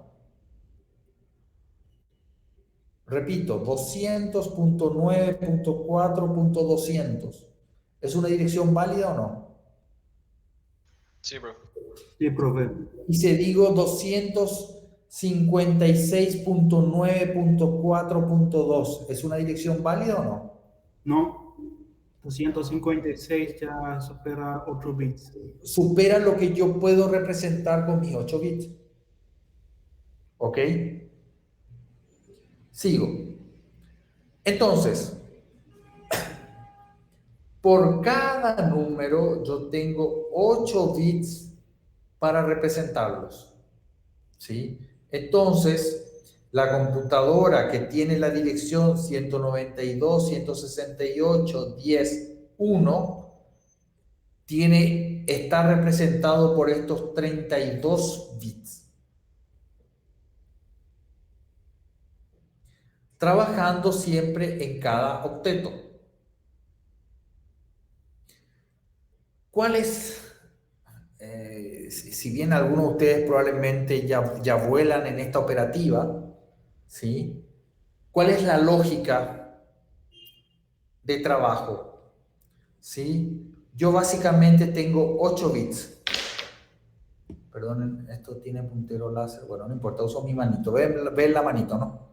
Repito, 200.9.4.200. ¿Es una dirección válida o no? Sí, profe. Sí, profe. Y si digo 256.9.4.2, ¿es una dirección válida o no? No, 256 ya supera 8 bits. Supera lo que yo puedo representar con mis 8 bits. ¿Ok? Sigo. Entonces, por cada número yo tengo 8 bits para representarlos. ¿Sí? Entonces, la computadora que tiene la dirección 192.168.10.1 está representado por estos 32 bits, trabajando siempre en cada octeto. ¿Cuál es? Si bien algunos de ustedes probablemente ya vuelan en esta operativa, ¿sí? ¿Cuál es la lógica de trabajo? ¿Sí? Yo básicamente tengo 8 bits. Perdonen, esto tiene puntero láser. Bueno, no importa, uso mi manito. Ven la manito, ¿no?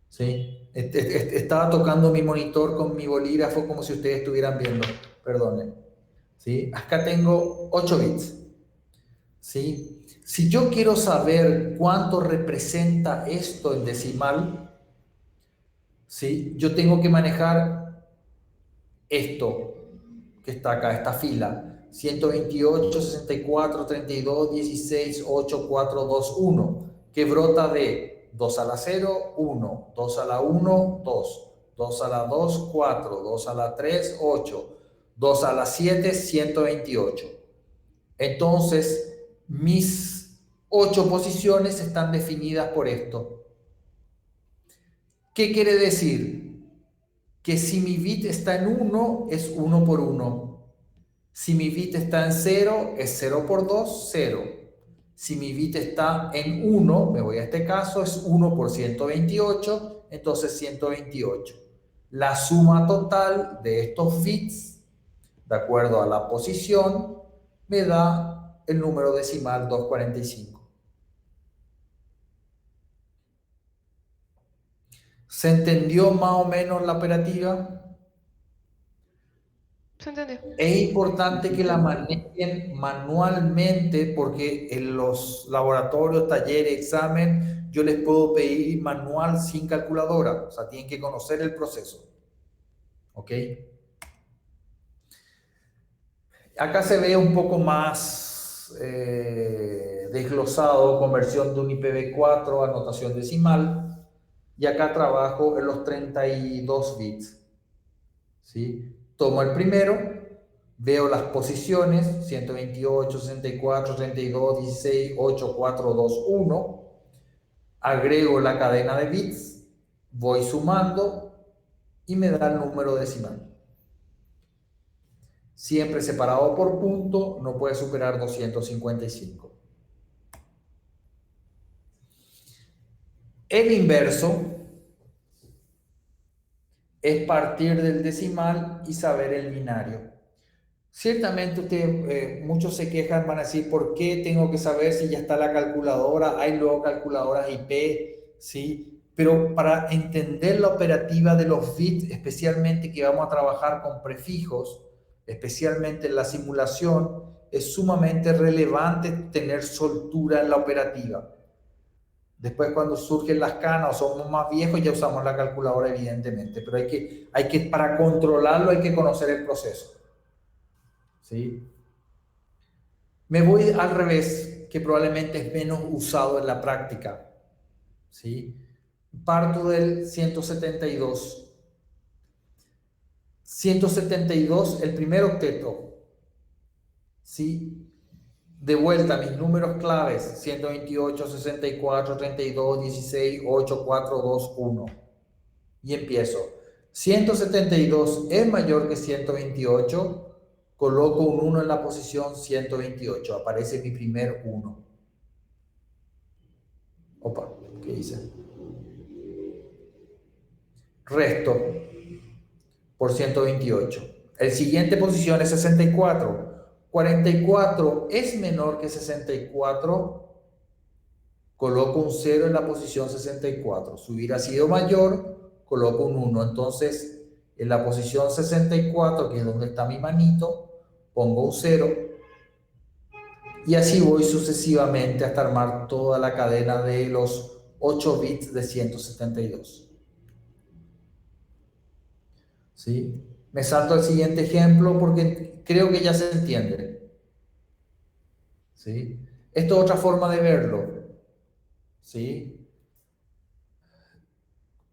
¿Sí? Estaba tocando mi monitor con mi bolígrafo como si ustedes estuvieran viendo. Perdonen. ¿Sí? Acá tengo 8 bits. ¿Sí? Si yo quiero saber cuánto representa esto en decimal, ¿sí? Yo tengo que manejar esto que está acá, esta fila, 128, 64, 32, 16, 8, 4, 2, 1, que brota de 2 a la 0, 1, 2 a la 1, 2, 2 a la 2, 4, 2 a la 3, 8, 2 a la 7, 128. Entonces, mis 8 posiciones están definidas por esto. ¿Qué quiere decir? Que si mi bit está en 1, es 1 por 1. Si mi bit está en 0, es 0 por 2, 0. Si mi bit está en 1, me voy a este caso, es 1 por 128, entonces 128. La suma total de estos bits, de acuerdo a la posición, me da el número decimal 245. ¿Se entendió más o menos la operativa? ¿Se entendió? Es importante que la manejen manualmente porque en los laboratorios, talleres, examen, yo les puedo pedir manual sin calculadora. O sea, tienen que conocer el proceso. ¿Ok? Acá se ve un poco más desglosado, conversión de un IPv4 a notación decimal. Y acá trabajo en los 32 bits. ¿Sí? Tomo el primero, veo las posiciones, 128, 64, 32, 16, 8, 4, 2, 1, agrego la cadena de bits, voy sumando y me da el número decimal. Siempre separado por punto, no puede superar 255. El inverso es partir del decimal y saber el binario. Ciertamente muchos se quejan, van a decir, ¿por qué tengo que saber si ya está la calculadora? Hay luego calculadoras IP, ¿sí? Pero para entender la operativa de los bits, especialmente que vamos a trabajar con prefijos, especialmente en la simulación, es sumamente relevante tener soltura en la operativa. Después cuando surgen las canas o somos más viejos ya usamos la calculadora evidentemente, pero para controlarlo hay que conocer el proceso. ¿Sí? Me voy al revés, que probablemente es menos usado en la práctica. ¿Sí? Parto del 172. 172, el primer octeto. ¿Sí? De vuelta, mis números claves: 128, 64, 32, 16, 8, 4, 2, 1. Y empiezo. 172 es mayor que 128. Coloco un 1 en la posición 128. Aparece mi primer 1. Opa, ¿qué hice? Resto por 128. El siguiente posición es 64. 44 es menor que 64. Coloco un 0 en la posición 64. Si hubiera sido mayor, coloco un 1. Entonces, en la posición 64, que es donde está mi manito, pongo un 0. Y así voy sucesivamente hasta armar toda la cadena de los 8 bits de 172. ¿Sí? Me salto al siguiente ejemplo porque creo que ya se entiende. ¿Sí? Esto es otra forma de verlo. ¿Sí?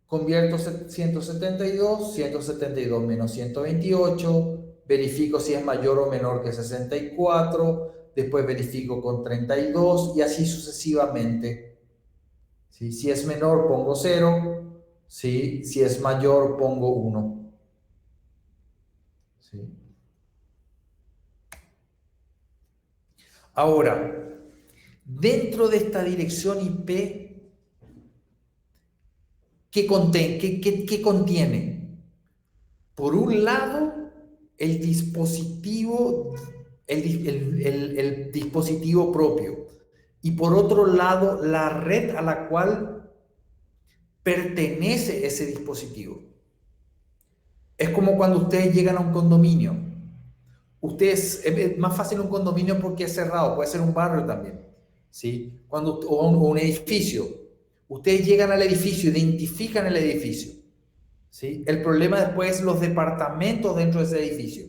Convierto 172, 172 menos 128, verifico si es mayor o menor que 64, después verifico con 32 y así sucesivamente. ¿Sí? Si es menor pongo 0, ¿sí? Si es mayor pongo 1. ¿Sí? Ahora, dentro de esta dirección IP, ¿qué contiene? Por un lado, el dispositivo, el dispositivo propio, y por otro lado, la red a la cual pertenece ese dispositivo. Es como cuando ustedes llegan a un condominio. Es más fácil un condominio porque es cerrado, puede ser un barrio también, ¿sí? O un edificio. Ustedes llegan al edificio, identifican el edificio, ¿sí? El problema después es los departamentos dentro de ese edificio.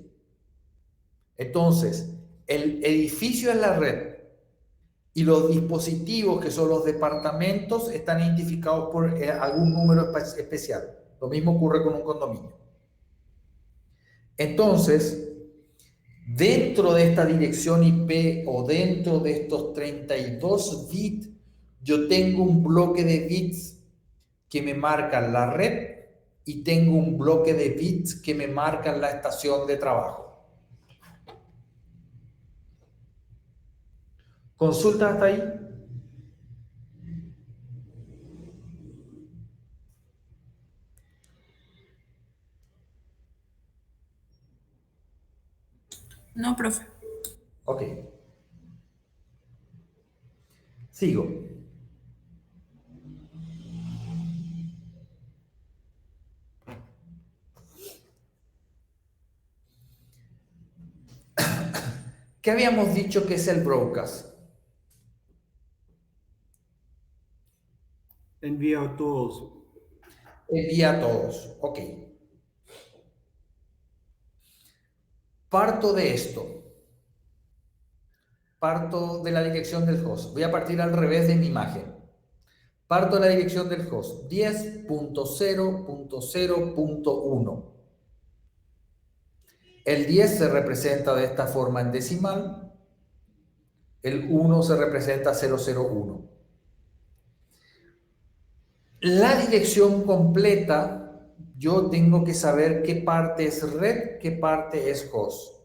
Entonces, el edificio es la red y los dispositivos, que son los departamentos, están identificados por algún número especial. Lo mismo ocurre con un condominio. Entonces, dentro de esta dirección IP o dentro de estos 32 bits, yo tengo un bloque de bits que me marcan la red y tengo un bloque de bits que me marcan la estación de trabajo. ¿Consulta hasta ahí? No, profe. Ok. Sigo. ¿Qué habíamos dicho que es el broadcast? Envía a todos. Envía a todos. Ok. Parto de esto. Parto de la dirección del host. Voy a partir al revés de mi imagen. Parto de la dirección del host. 10.0.0.1. El 10 se representa de esta forma en decimal. El 1 se representa 001. La dirección completa, yo tengo que saber qué parte es red, qué parte es host.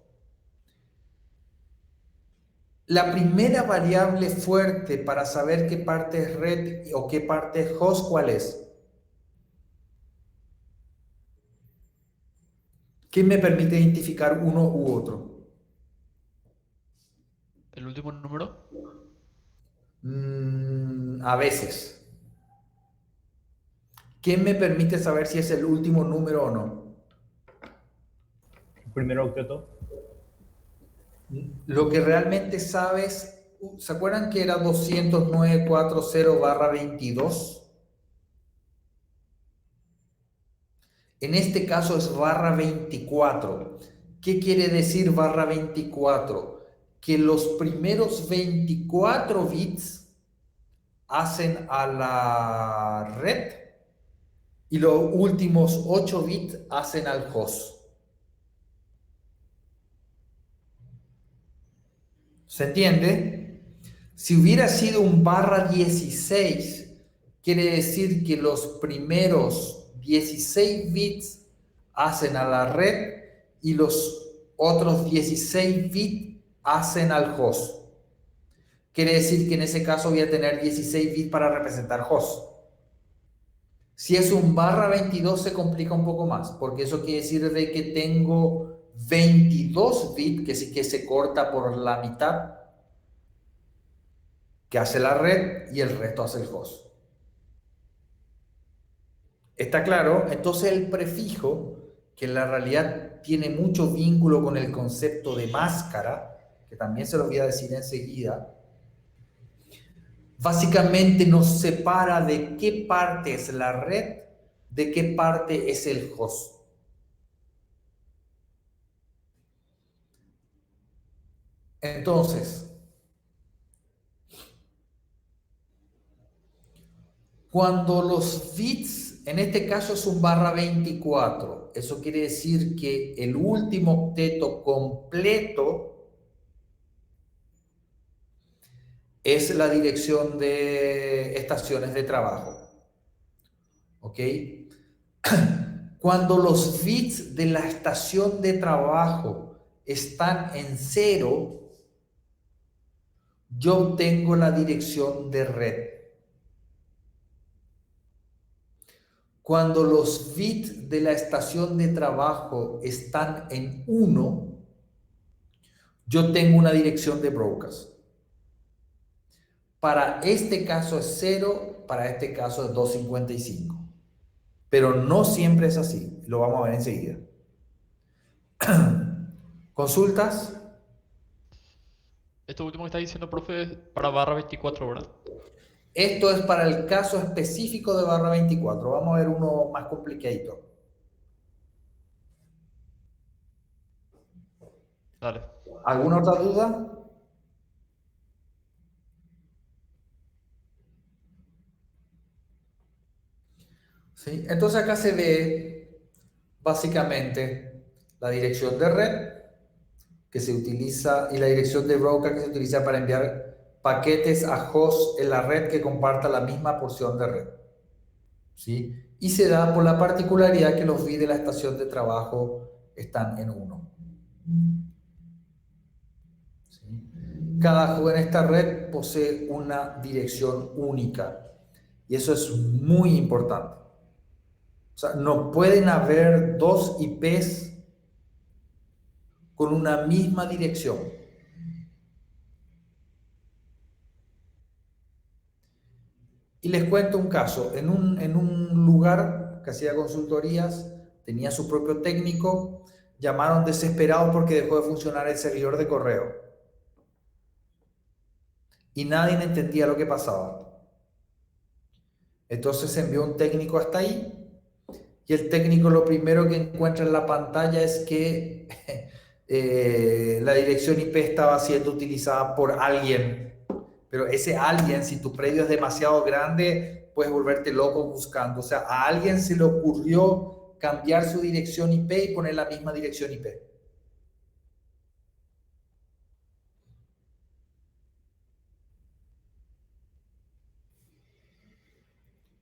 La primera variable fuerte para saber qué parte es red o qué parte es host, ¿cuál es? ¿Qué me permite identificar uno u otro? ¿El último número? A veces. ¿Qué me permite saber si es el último número o no? Primer octeto. Lo que realmente sabes, ¿se acuerdan que era 209.40/22? En este caso es /24. ¿Qué quiere decir /24? Que los primeros 24 bits hacen a la red y los últimos 8 bits hacen al host. ¿Se entiende? Si hubiera sido un /16, quiere decir que los primeros 16 bits hacen a la red y los otros 16 bits hacen al host. Quiere decir que en ese caso voy a tener 16 bits para representar host. Si es un /22 se complica un poco más, porque eso quiere decir de que tengo 22 bits, que sí que se corta por la mitad, que hace la red y el resto hace el host. ¿Está claro? Entonces el prefijo, que en la realidad tiene mucho vínculo con el concepto de máscara, que también se lo voy a decir enseguida, básicamente nos separa de qué parte es la red, de qué parte es el host. Entonces, cuando los bits, en este caso es un /24, eso quiere decir que el último octeto completo es la dirección de estaciones de trabajo. ¿Ok? Cuando los bits de la estación de trabajo están en 0, yo obtengo la dirección de red. Cuando los bits de la estación de trabajo están en 1, yo tengo una dirección de broadcast. Para este caso es 0, para este caso es 255. Pero no siempre es así, lo vamos a ver enseguida. ¿Consultas? Esto último que está diciendo, profe, es para /24, ¿verdad? Esto es para el caso específico de /24. Vamos a ver uno más complicadito. Dale. ¿Alguna otra duda? ¿Sí? Entonces acá se ve básicamente la dirección de red que se utiliza y la dirección de broadcast que se utiliza para enviar paquetes a hosts en la red que comparta la misma porción de red. ¿Sí? Y se da por la particularidad que los bits de la estación de trabajo están en 1. ¿Sí? Cada host en esta red posee una dirección única y eso es muy importante. O sea, no pueden haber dos IPs con una misma dirección. Y les cuento un caso. En un lugar que hacía consultorías, tenía su propio técnico, llamaron desesperados porque dejó de funcionar el servidor de correo. Y nadie entendía lo que pasaba. Entonces se envió un técnico hasta ahí. Y el técnico lo primero que encuentra en la pantalla es que la dirección IP estaba siendo utilizada por alguien. Pero ese alguien, si tu predio es demasiado grande, puedes volverte loco buscando. O sea, a alguien se le ocurrió cambiar su dirección IP y poner la misma dirección IP.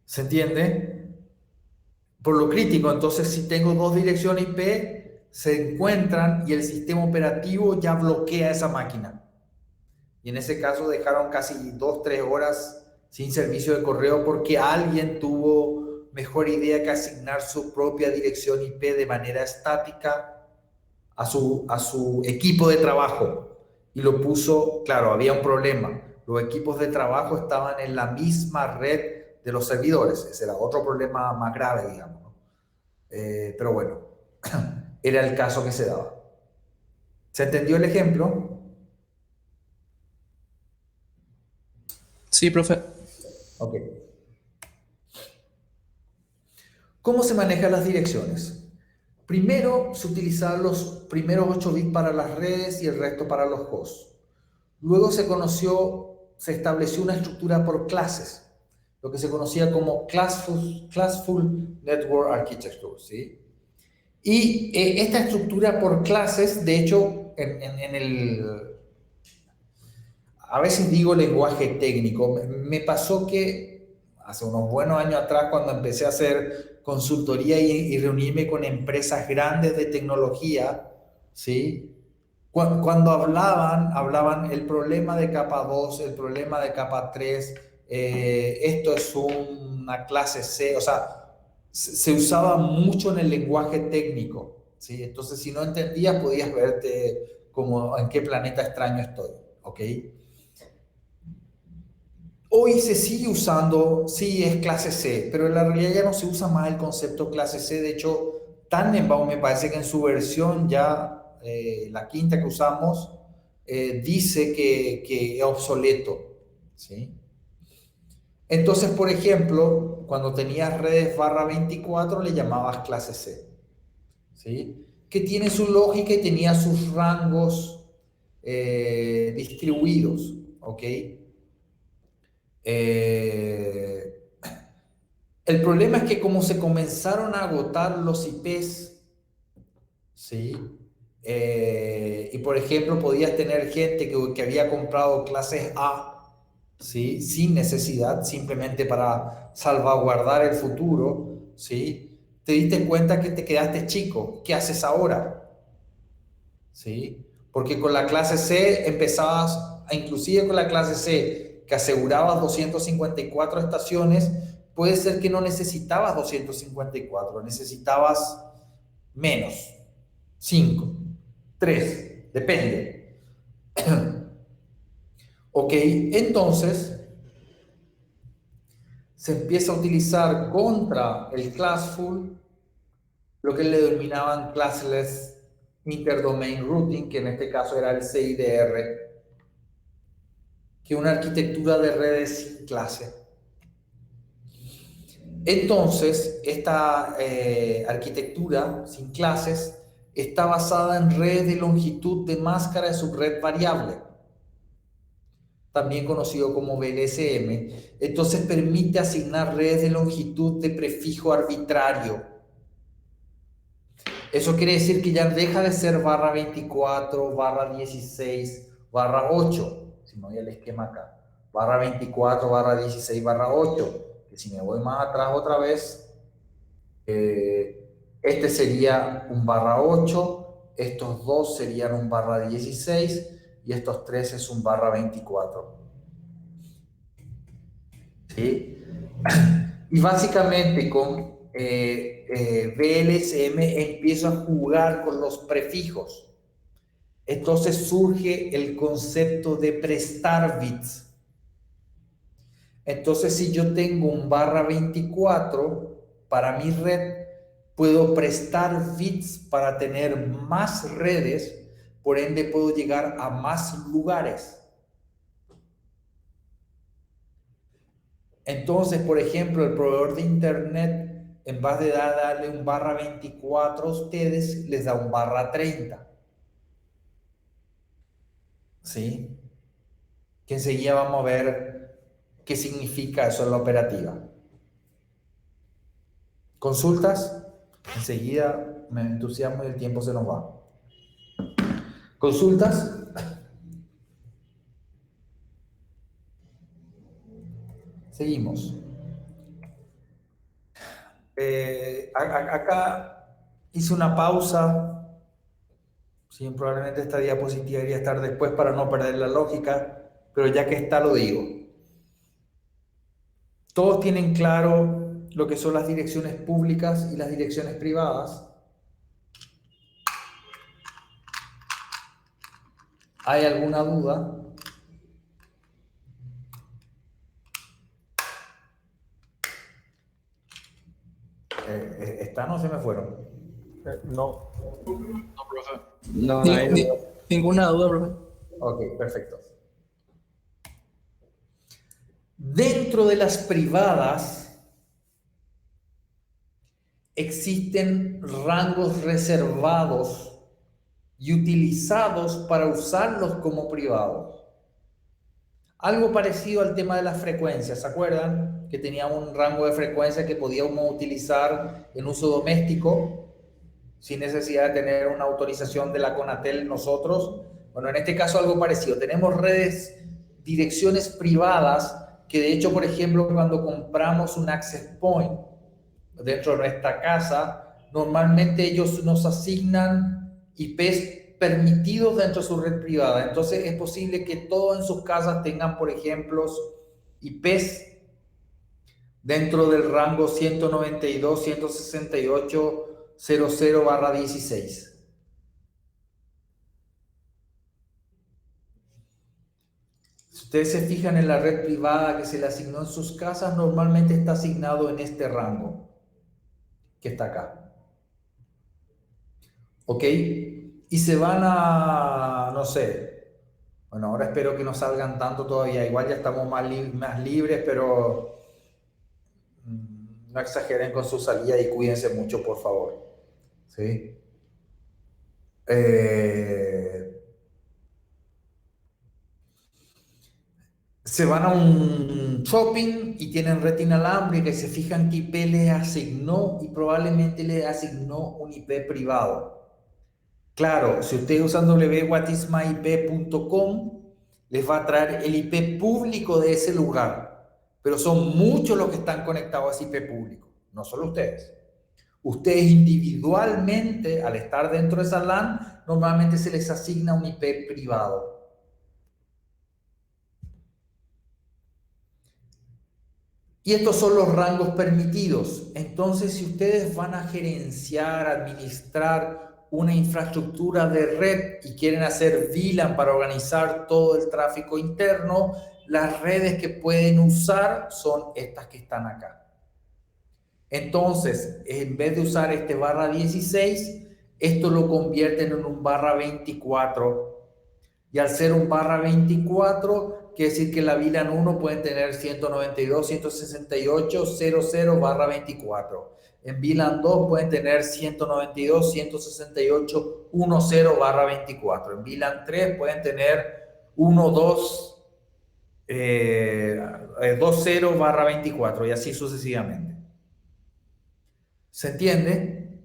¿Se entiende? Por lo crítico, entonces si tengo dos direcciones IP, se encuentran y el sistema operativo ya bloquea esa máquina. Y en ese caso dejaron casi 2-3 horas sin servicio de correo porque alguien tuvo mejor idea que asignar su propia dirección IP de manera estática a su equipo de trabajo y lo puso, claro, había un problema. Los equipos de trabajo estaban en la misma red de los servidores. Ese era otro problema más grave, digamos, ¿no? Pero bueno, era el caso que se daba. ¿Se entendió el ejemplo? Sí, profe. Ok. ¿Cómo se manejan las direcciones? Primero se utilizaban los primeros 8 bits para las redes y el resto para los hosts. Luego se estableció una estructura por clases, lo que se conocía como Classful Network Architecture, ¿sí? Y esta estructura por clases, de hecho, a veces digo lenguaje técnico, me pasó que hace unos buenos años atrás, cuando empecé a hacer consultoría y reunirme con empresas grandes de tecnología, ¿sí? Cuando hablaban el problema de capa 2, el problema de capa 3, esto es una clase C, o sea, se usaba mucho en el lenguaje técnico, ¿sí? Entonces, si no entendías, podías verte como en qué planeta extraño estoy, ¿ok? Hoy se sigue usando, sí, es clase C, pero en la realidad ya no se usa más el concepto clase C. De hecho, Tannenbaum me parece que en su versión ya, la quinta que usamos, dice que es obsoleto, ¿sí? Entonces, por ejemplo, cuando tenías redes /24 le llamabas clase C, ¿sí? Que tiene su lógica y tenía sus rangos distribuidos, ¿ok? El problema es que como se comenzaron a agotar los IPs, ¿sí? Y por ejemplo, podías tener gente que había comprado clases A, ¿sí? Sin necesidad, simplemente para salvaguardar el futuro, ¿sí? Te diste cuenta que te quedaste chico. ¿Qué haces ahora? ¿Sí? Porque con la clase C empezabas, inclusive con la clase C, que asegurabas 254 estaciones, puede ser que no necesitabas 254, necesitabas menos, 5, 3, depende. Ok, entonces se empieza a utilizar contra el Classful lo que le denominaban Classless Interdomain Routing, que en este caso era el CIDR, que es una arquitectura de redes sin clase. Entonces, esta arquitectura sin clases está basada en redes de longitud de máscara de subred variable, también conocido como VLSM. Entonces permite asignar redes de longitud de prefijo arbitrario. Eso quiere decir que ya deja de ser /24, /16, /8, si me voy al esquema acá, /24, /16, /8, que si me voy más atrás otra vez, este sería un /8, estos dos serían un /16 y estos tres es un /24. ¿Sí? Y básicamente con VLSM empiezo a jugar con los prefijos. Entonces surge el concepto de prestar bits. Entonces, si yo tengo un /24 para mi red, puedo prestar bits para tener más redes, por ende puedo llegar a más lugares. Entonces, por ejemplo, el proveedor de internet, en vez de darle un /24 a ustedes, les da un /30. ¿Sí? Que enseguida vamos a ver qué significa eso en la operativa. ¿Consultas? Enseguida me entusiasmo y el tiempo se nos va. ¿Consultas? Seguimos. Acá hice una pausa. Sí, probablemente esta diapositiva debería estar después para no perder la lógica, pero ya que está lo digo. Todos tienen claro lo que son las direcciones públicas y las direcciones privadas. ¿Hay alguna duda? ¿Están o se me fueron? No. No, profe. No, Ni- no hay ni- duda. ninguna duda, profe. Ok, perfecto. Dentro de las privadas existen rangos reservados y utilizados para usarlos como privados. Algo parecido al tema de las frecuencias, ¿se acuerdan? Que tenía un rango de frecuencia que podíamos utilizar en uso doméstico sin necesidad de tener una autorización de la Conatel nosotros. Bueno, en este caso algo parecido. Tenemos redes, direcciones privadas que de hecho, por ejemplo, cuando compramos un access point dentro de nuestra casa, normalmente ellos nos asignan IPs permitidos dentro de su red privada. Entonces es posible que todos en sus casas tengan, por ejemplo, IPs dentro del rango 192.168.00/16. Si ustedes se fijan en la red privada que se le asignó en sus casas, normalmente está asignado en este rango que está acá. ¿Ok? Y se van a, no sé, bueno, ahora espero que no salgan tanto todavía, igual ya estamos más libres, pero no exageren con su salida y cuídense mucho, por favor. ¿Sí? Se van a un shopping y tienen red inalámbrica y se fijan que IP les asignó y probablemente les asignó un IP privado. Claro, si ustedes usan www.whatismyip.com, les va a traer el IP público de ese lugar, pero son muchos los que están conectados a ese IP público, no solo ustedes. Ustedes individualmente, al estar dentro de esa LAN, normalmente se les asigna un IP privado. Y estos son los rangos permitidos. Entonces, si ustedes van a gerenciar, administrar una infraestructura de red y quieren hacer VLAN para organizar todo el tráfico interno, las redes que pueden usar son estas que están acá. Entonces, en vez de usar este /16, esto lo convierten en un /24. Y al ser un /24, quiere decir que la VLAN 1 pueden tener 192.168.00/24. En VLAN 2 pueden tener 192.168.10/24. En VLAN 3 pueden tener 20/24 y así sucesivamente. ¿Se entiende?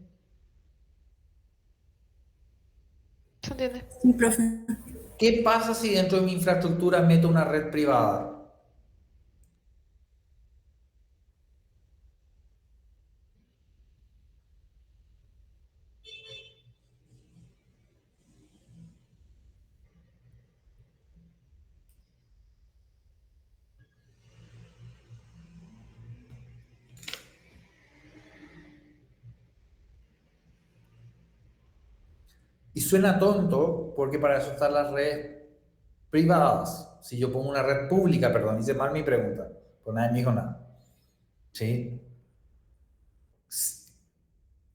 ¿Se entiende? Sí, profe. ¿Qué pasa si dentro de mi infraestructura meto una red privada? Y suena tonto porque para eso están las redes privadas. Si yo pongo una red pública, perdón, hice mal mi pregunta, pues nadie me dijo nada. ¿Sí?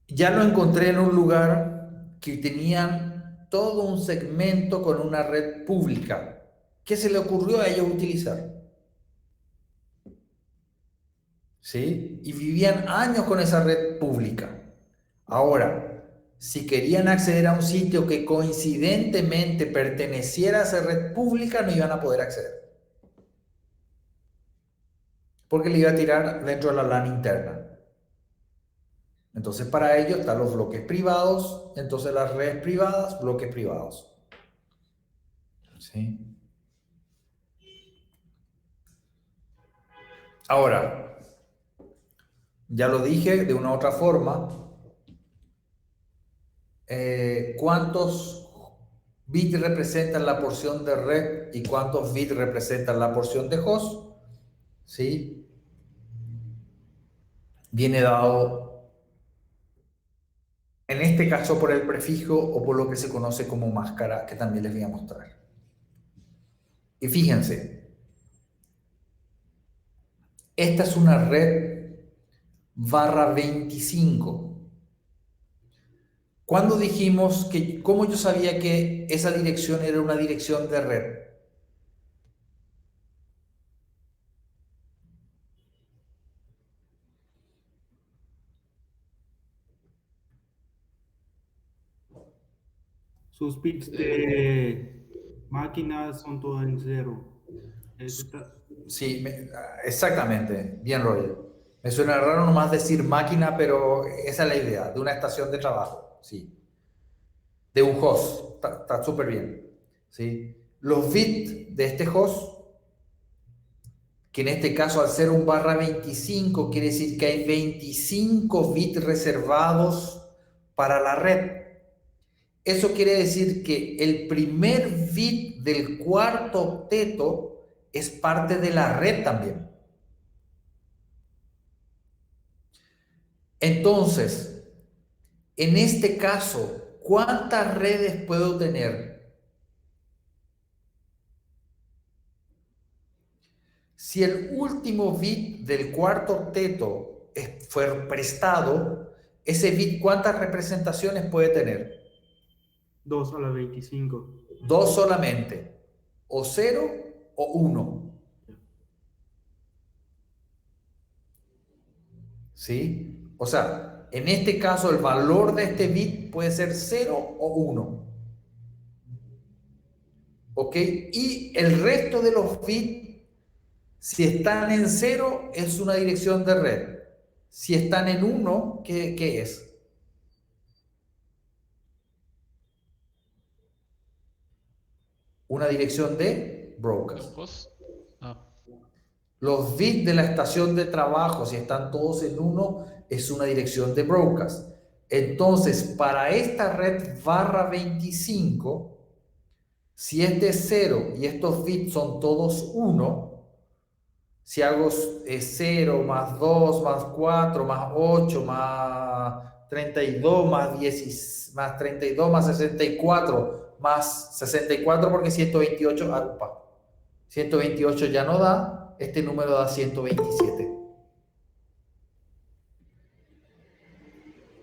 Ya lo encontré en un lugar que tenían todo un segmento con una red pública. ¿Qué se le ocurrió a ellos utilizar? ¿Sí? Y vivían años con esa red pública. Ahora, si querían acceder a un sitio que coincidentemente perteneciera a esa red pública, no iban a poder acceder. Porque le iba a tirar dentro de la LAN interna. Entonces, para ello están los bloques privados, entonces las redes privadas, bloques privados. ¿Sí? Ahora, ya lo dije de una u otra forma, ¿cuántos bits representan la porción de red y cuántos bits representan la porción de host? ¿Sí? Viene dado, en este caso, por el prefijo o por lo que se conoce como máscara, que también les voy a mostrar. Y fíjense, esta es una red /25. ¿Cuándo dijimos que, cómo yo sabía que esa dirección era una dirección de red? Sus bits de máquinas son todos en cero. Sí, exactamente. Bien, Roger. Me suena raro nomás decir máquina, pero esa es la idea, de una estación de trabajo, sí. De un host, está súper bien, ¿sí? Los bits de este host, que en este caso al ser un /25, quiere decir que hay 25 bits reservados para la red. Eso quiere decir que el primer bit del cuarto octeto es parte de la red también. Entonces, en este caso, ¿cuántas redes puedo tener? Si el último bit del cuarto octeto fue prestado, ese bit, ¿cuántas representaciones puede tener? 2 a la 25. 2 solamente, o 0 o 1. ¿Sí? O sea, en este caso el valor de este bit puede ser 0 o 1. ¿Ok? Y el resto de los bits, si están en 0, es una dirección de red. Si están en 1, ¿qué es? Una dirección de broadcast. Los bits de la estación de trabajo, si están todos en 1, es una dirección de broadcast. Entonces, para esta red /25, si este es 0 y estos bits son todos 1, si hago 0 más 2 más 4 más 8 más 32 más 10 más 32 más 64 más 64 porque 128, 128 ya no da, este número da 127.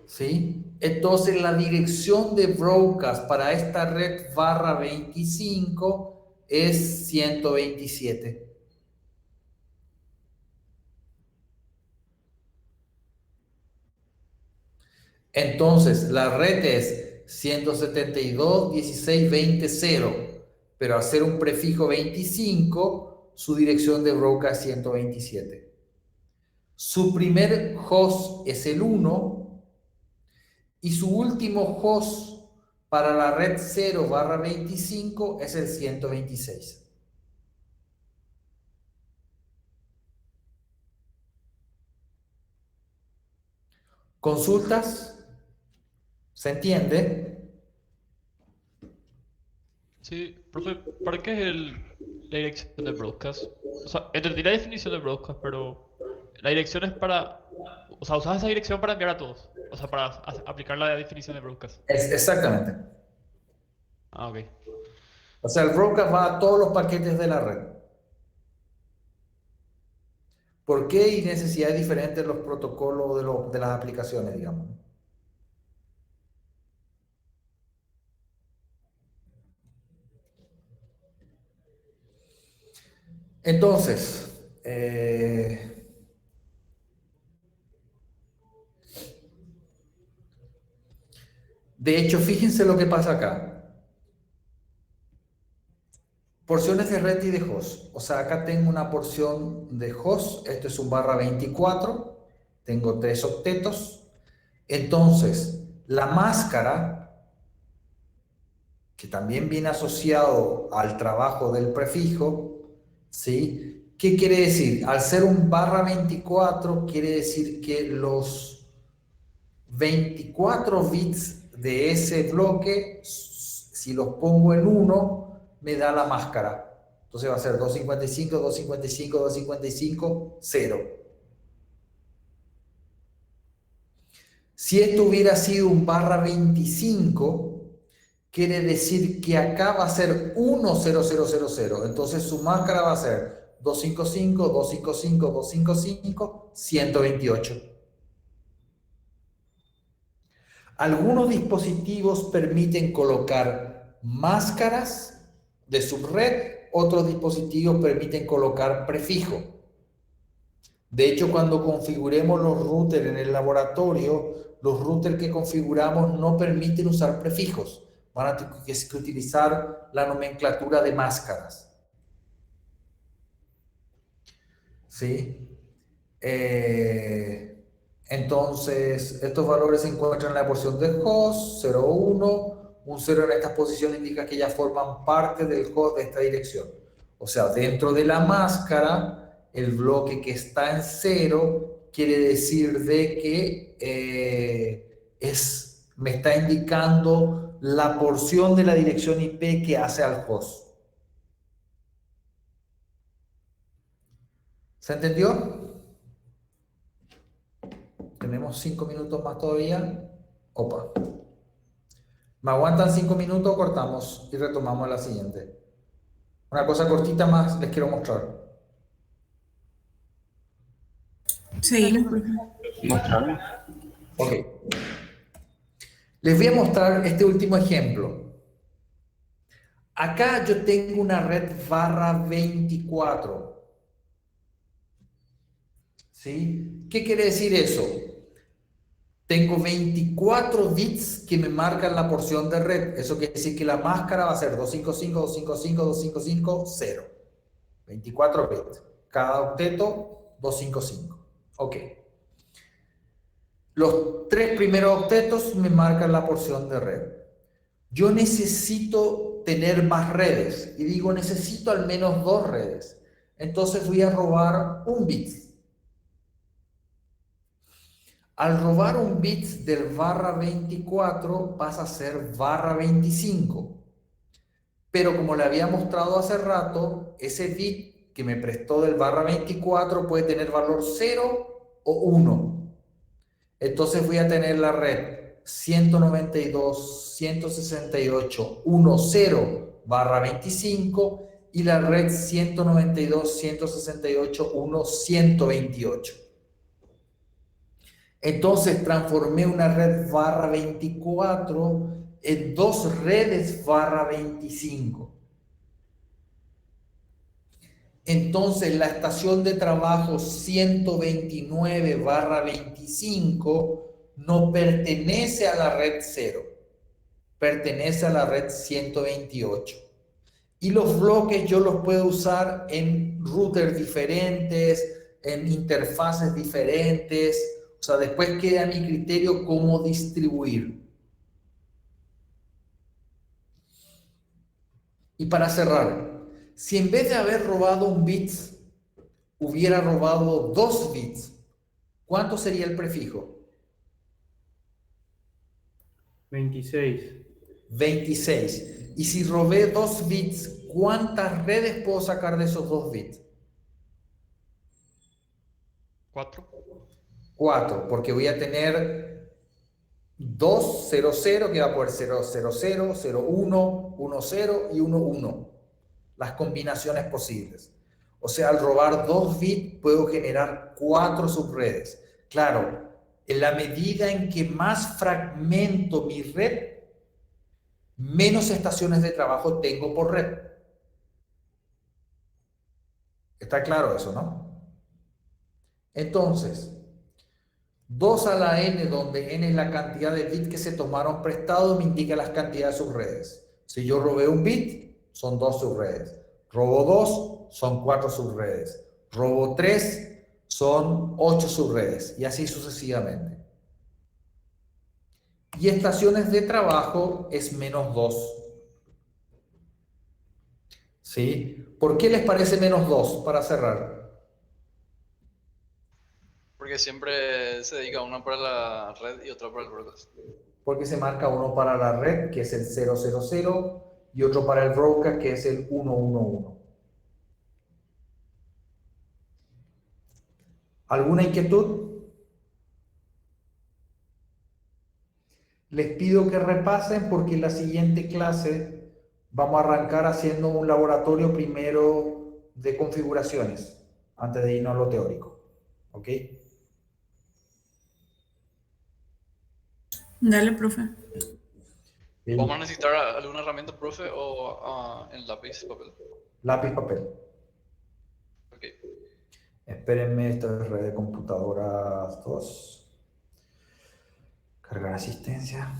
¿Sí? Entonces la dirección de broadcast para esta red /25 es 127. Entonces la red es 172.16.20.0, pero al ser un prefijo 25, su dirección de broadcast es 127. Su primer host es el 1 y su último host para la red 0/25 es el 126. ¿Consultas? ¿Se entiende? Sí, profe, ¿para qué es la dirección de broadcast? O sea, entendí la definición de broadcast, pero la dirección es para... O sea, usas esa dirección para enviar a todos. O sea, para aplicar la definición de broadcast. Exactamente. Ah, ok. O sea, el broadcast va a todos los paquetes de la red. ¿Por qué hay necesidades diferentes de los protocolos de las aplicaciones, digamos? Entonces, de hecho, fíjense lo que pasa acá. Porciones de red y de host. O sea, acá tengo una porción de host. Esto es un /24. Tengo 3 octetos. Entonces, la máscara, que también viene asociado al trabajo del prefijo, ¿sí? ¿Qué quiere decir? Al ser un /24, quiere decir que los 24 bits de ese bloque, si los pongo en 1, me da la máscara. Entonces va a ser 255, 255, 255, 0. Si esto hubiera sido un /25, quiere decir que acá va a ser 10000. Entonces su máscara va a ser 255, 255, 255, 128. Algunos dispositivos permiten colocar máscaras de subred, otros dispositivos permiten colocar prefijo. De hecho, cuando configuremos los routers en el laboratorio, los routers que configuramos no permiten usar prefijos. Van a tener que utilizar la nomenclatura de máscaras. ¿Sí? Entonces, estos valores se encuentran en la porción del host, 0, 1. Un 0 en esta posición indica que ya forman parte del host de esta dirección. O sea, dentro de la máscara, el bloque que está en 0 quiere decir de que me está indicando la porción de la dirección IP que hace al host. ¿Se entendió? Tenemos 5 minutos más todavía. Opa. ¿Me aguantan 5 minutos? Cortamos y retomamos la siguiente. Una cosa cortita más les quiero mostrar. Seguimos, profe. Ok. Les voy a mostrar este último ejemplo. Acá yo tengo una red /24. ¿Sí? ¿Qué quiere decir eso? Tengo 24 bits que me marcan la porción de red. Eso quiere decir que la máscara va a ser 255, 255, 255, 0. 24 bits. Cada octeto, 255. Ok. Los 3 primeros octetos me marcan la porción de red. Yo necesito tener más redes. Y digo, necesito al menos 2 redes. Entonces voy a robar un bit. Al robar un bit del /24 pasa a ser /25. Pero como le había mostrado hace rato, ese bit que me prestó del /24 puede tener valor 0 o 1. Entonces voy a tener la red 192.168.10/25 y la red 192.168.1.128. Entonces transformé una red /24 en 2 redes /25. Entonces la estación de trabajo 129/25 no pertenece a la red 0, pertenece a la red 128. Y los bloques yo los puedo usar en routers diferentes, en interfaces diferentes. O sea, después queda a mi criterio cómo distribuir. Y para cerrar, si en vez de haber robado un bit, hubiera robado 2 bits, ¿cuánto sería el prefijo? 26. 26. Y si robé 2 bits, ¿cuántas redes puedo sacar de esos 2 bits? 4. 4, porque voy a tener 2, 0, 0, que va a poder 0, 0, 0, 0, 1, 1, 0 y 1, 1. Las combinaciones posibles. O sea, al robar 2 bits puedo generar 4 subredes. Claro, en la medida en que más fragmento mi red, menos estaciones de trabajo tengo por red. ¿Está claro eso, no? Entonces, 2 a la n, donde n es la cantidad de bits que se tomaron prestados, me indica las cantidades de subredes. Si yo robé un bit, son 2 subredes. Robo 2, son 4 subredes. Robo 3, son 8 subredes. Y así sucesivamente. Y estaciones de trabajo es menos 2. ¿Sí? ¿Por qué les parece menos 2 para cerrar? Porque siempre se dedica una para la red y otra para el broadcast. Porque se marca uno para la red, que es el 000, y otro para el broadcast, que es el 111. ¿Alguna inquietud? les pido que repasen porque en la siguiente clase vamos a arrancar haciendo un laboratorio primero de configuraciones, antes de irnos a lo teórico. ¿Ok? Dale, profe. ¿Vamos a necesitar alguna herramienta, profe, o en lápiz, papel? Lápiz, papel. Ok. Espérenme, esto es red de computadoras 2. Cargar asistencia.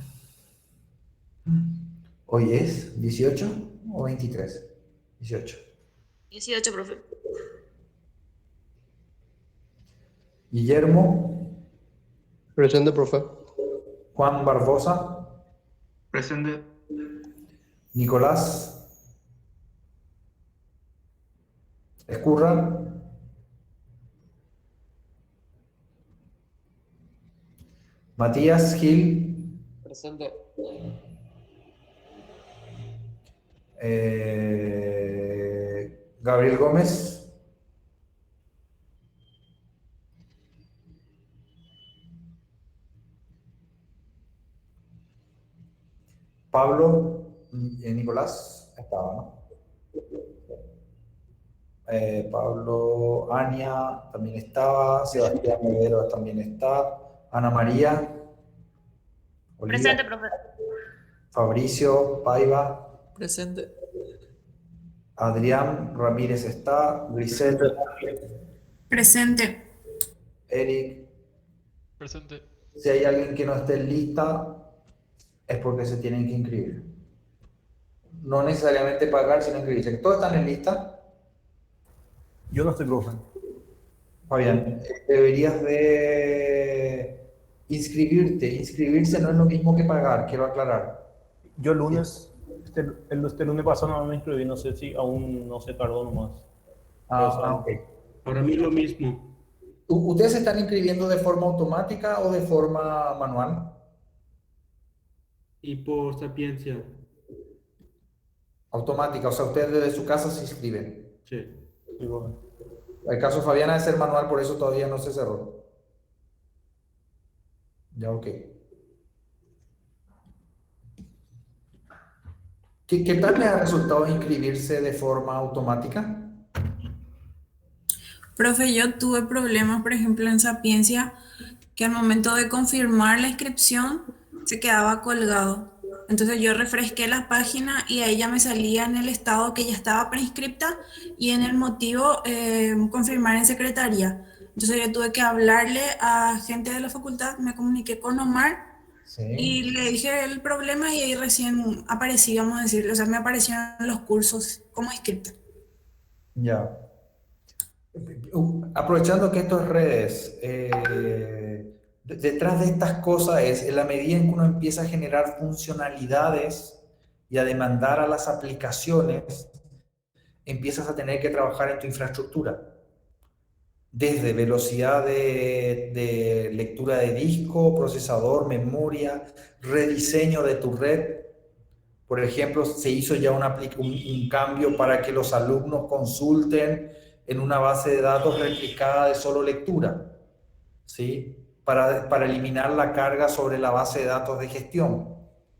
¿Hoy es 18 o 23? 18. 18, profe. Guillermo. Presente, profe. Juan Barbosa. Presente. Nicolás. Escurra. Matías Gil. Presente. Gabriel Gómez. Pablo. Nicolás. Estaba, ¿no? Pablo, Ania también estaba, Sebastián Medero también está, Ana María, Olivia, Presente, profe. Fabricio Paiva, Presente. Adrián Ramírez está, Grisel, Presente. Eric. Presente. Si hay alguien que no esté en lista, es porque se tienen que inscribir. No necesariamente pagar, sino inscribirse. ¿Todos están en lista? Yo no estoy, profe. Fabián, deberías de inscribirte. Inscribirse no es lo mismo que pagar, quiero aclarar. Yo el lunes, este lunes pasado no me inscribí, no sé si aún no se tardó nomás. Ok. Para mí lo mismo. ¿Ustedes se están inscribiendo de forma automática o de forma manual? Y por sapiencia. Automática, o sea, ustedes desde su casa se inscriben. Sí. Sí, profe. El caso Fabiana de ser manual, por eso todavía no se cerró. Ya, ok. ¿Qué tal les ha resultado inscribirse de forma automática? Profe, yo tuve problemas, por ejemplo, en Sapiencia, que al momento de confirmar la inscripción se quedaba colgado. Entonces yo refresqué la página y ahí ya me salía en el estado que ya estaba preinscripta y en el motivo confirmar en secretaría. Entonces yo tuve que hablarle a gente de la facultad, me comuniqué con Omar y Sí. le dije el problema y ahí recién aparecí, vamos a decirlo, o sea, me aparecieron los cursos como inscripta. Ya. Aprovechando que esto es redes, detrás de estas cosas es en la medida en que uno empieza a generar funcionalidades y a demandar a las aplicaciones, empiezas a tener que trabajar en tu infraestructura. Desde velocidad de lectura de disco, procesador, memoria, rediseño de tu red. Por ejemplo, se hizo ya un cambio para que los alumnos consulten en una base de datos replicada de solo lectura, ¿sí? Para eliminar la carga sobre la base de datos de gestión,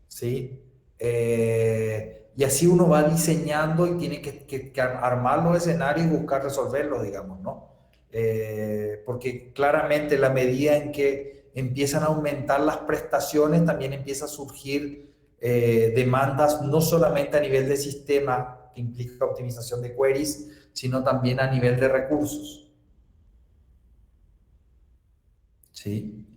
¿sí? Y así uno va diseñando y tiene que armar los escenarios y buscar resolverlos, digamos, ¿no? Porque claramente la medida en que empiezan a aumentar las prestaciones, también empieza a surgir demandas no solamente a nivel de sistema, que implica optimización de queries, sino también a nivel de recursos. ¿Sí?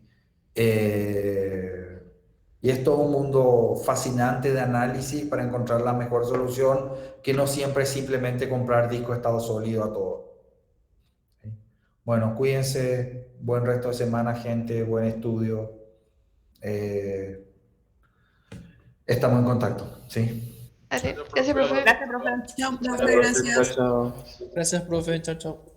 Y es todo un mundo fascinante de análisis para encontrar la mejor solución, que no siempre es simplemente comprar disco de estado sólido a todo. ¿Sí? Bueno, cuídense, buen resto de semana, gente, buen estudio. Estamos en contacto, ¿sí? Dale, gracias, profe. Gracias, profe. Chao, profe, gracias. Gracias, profe. Chao, chao.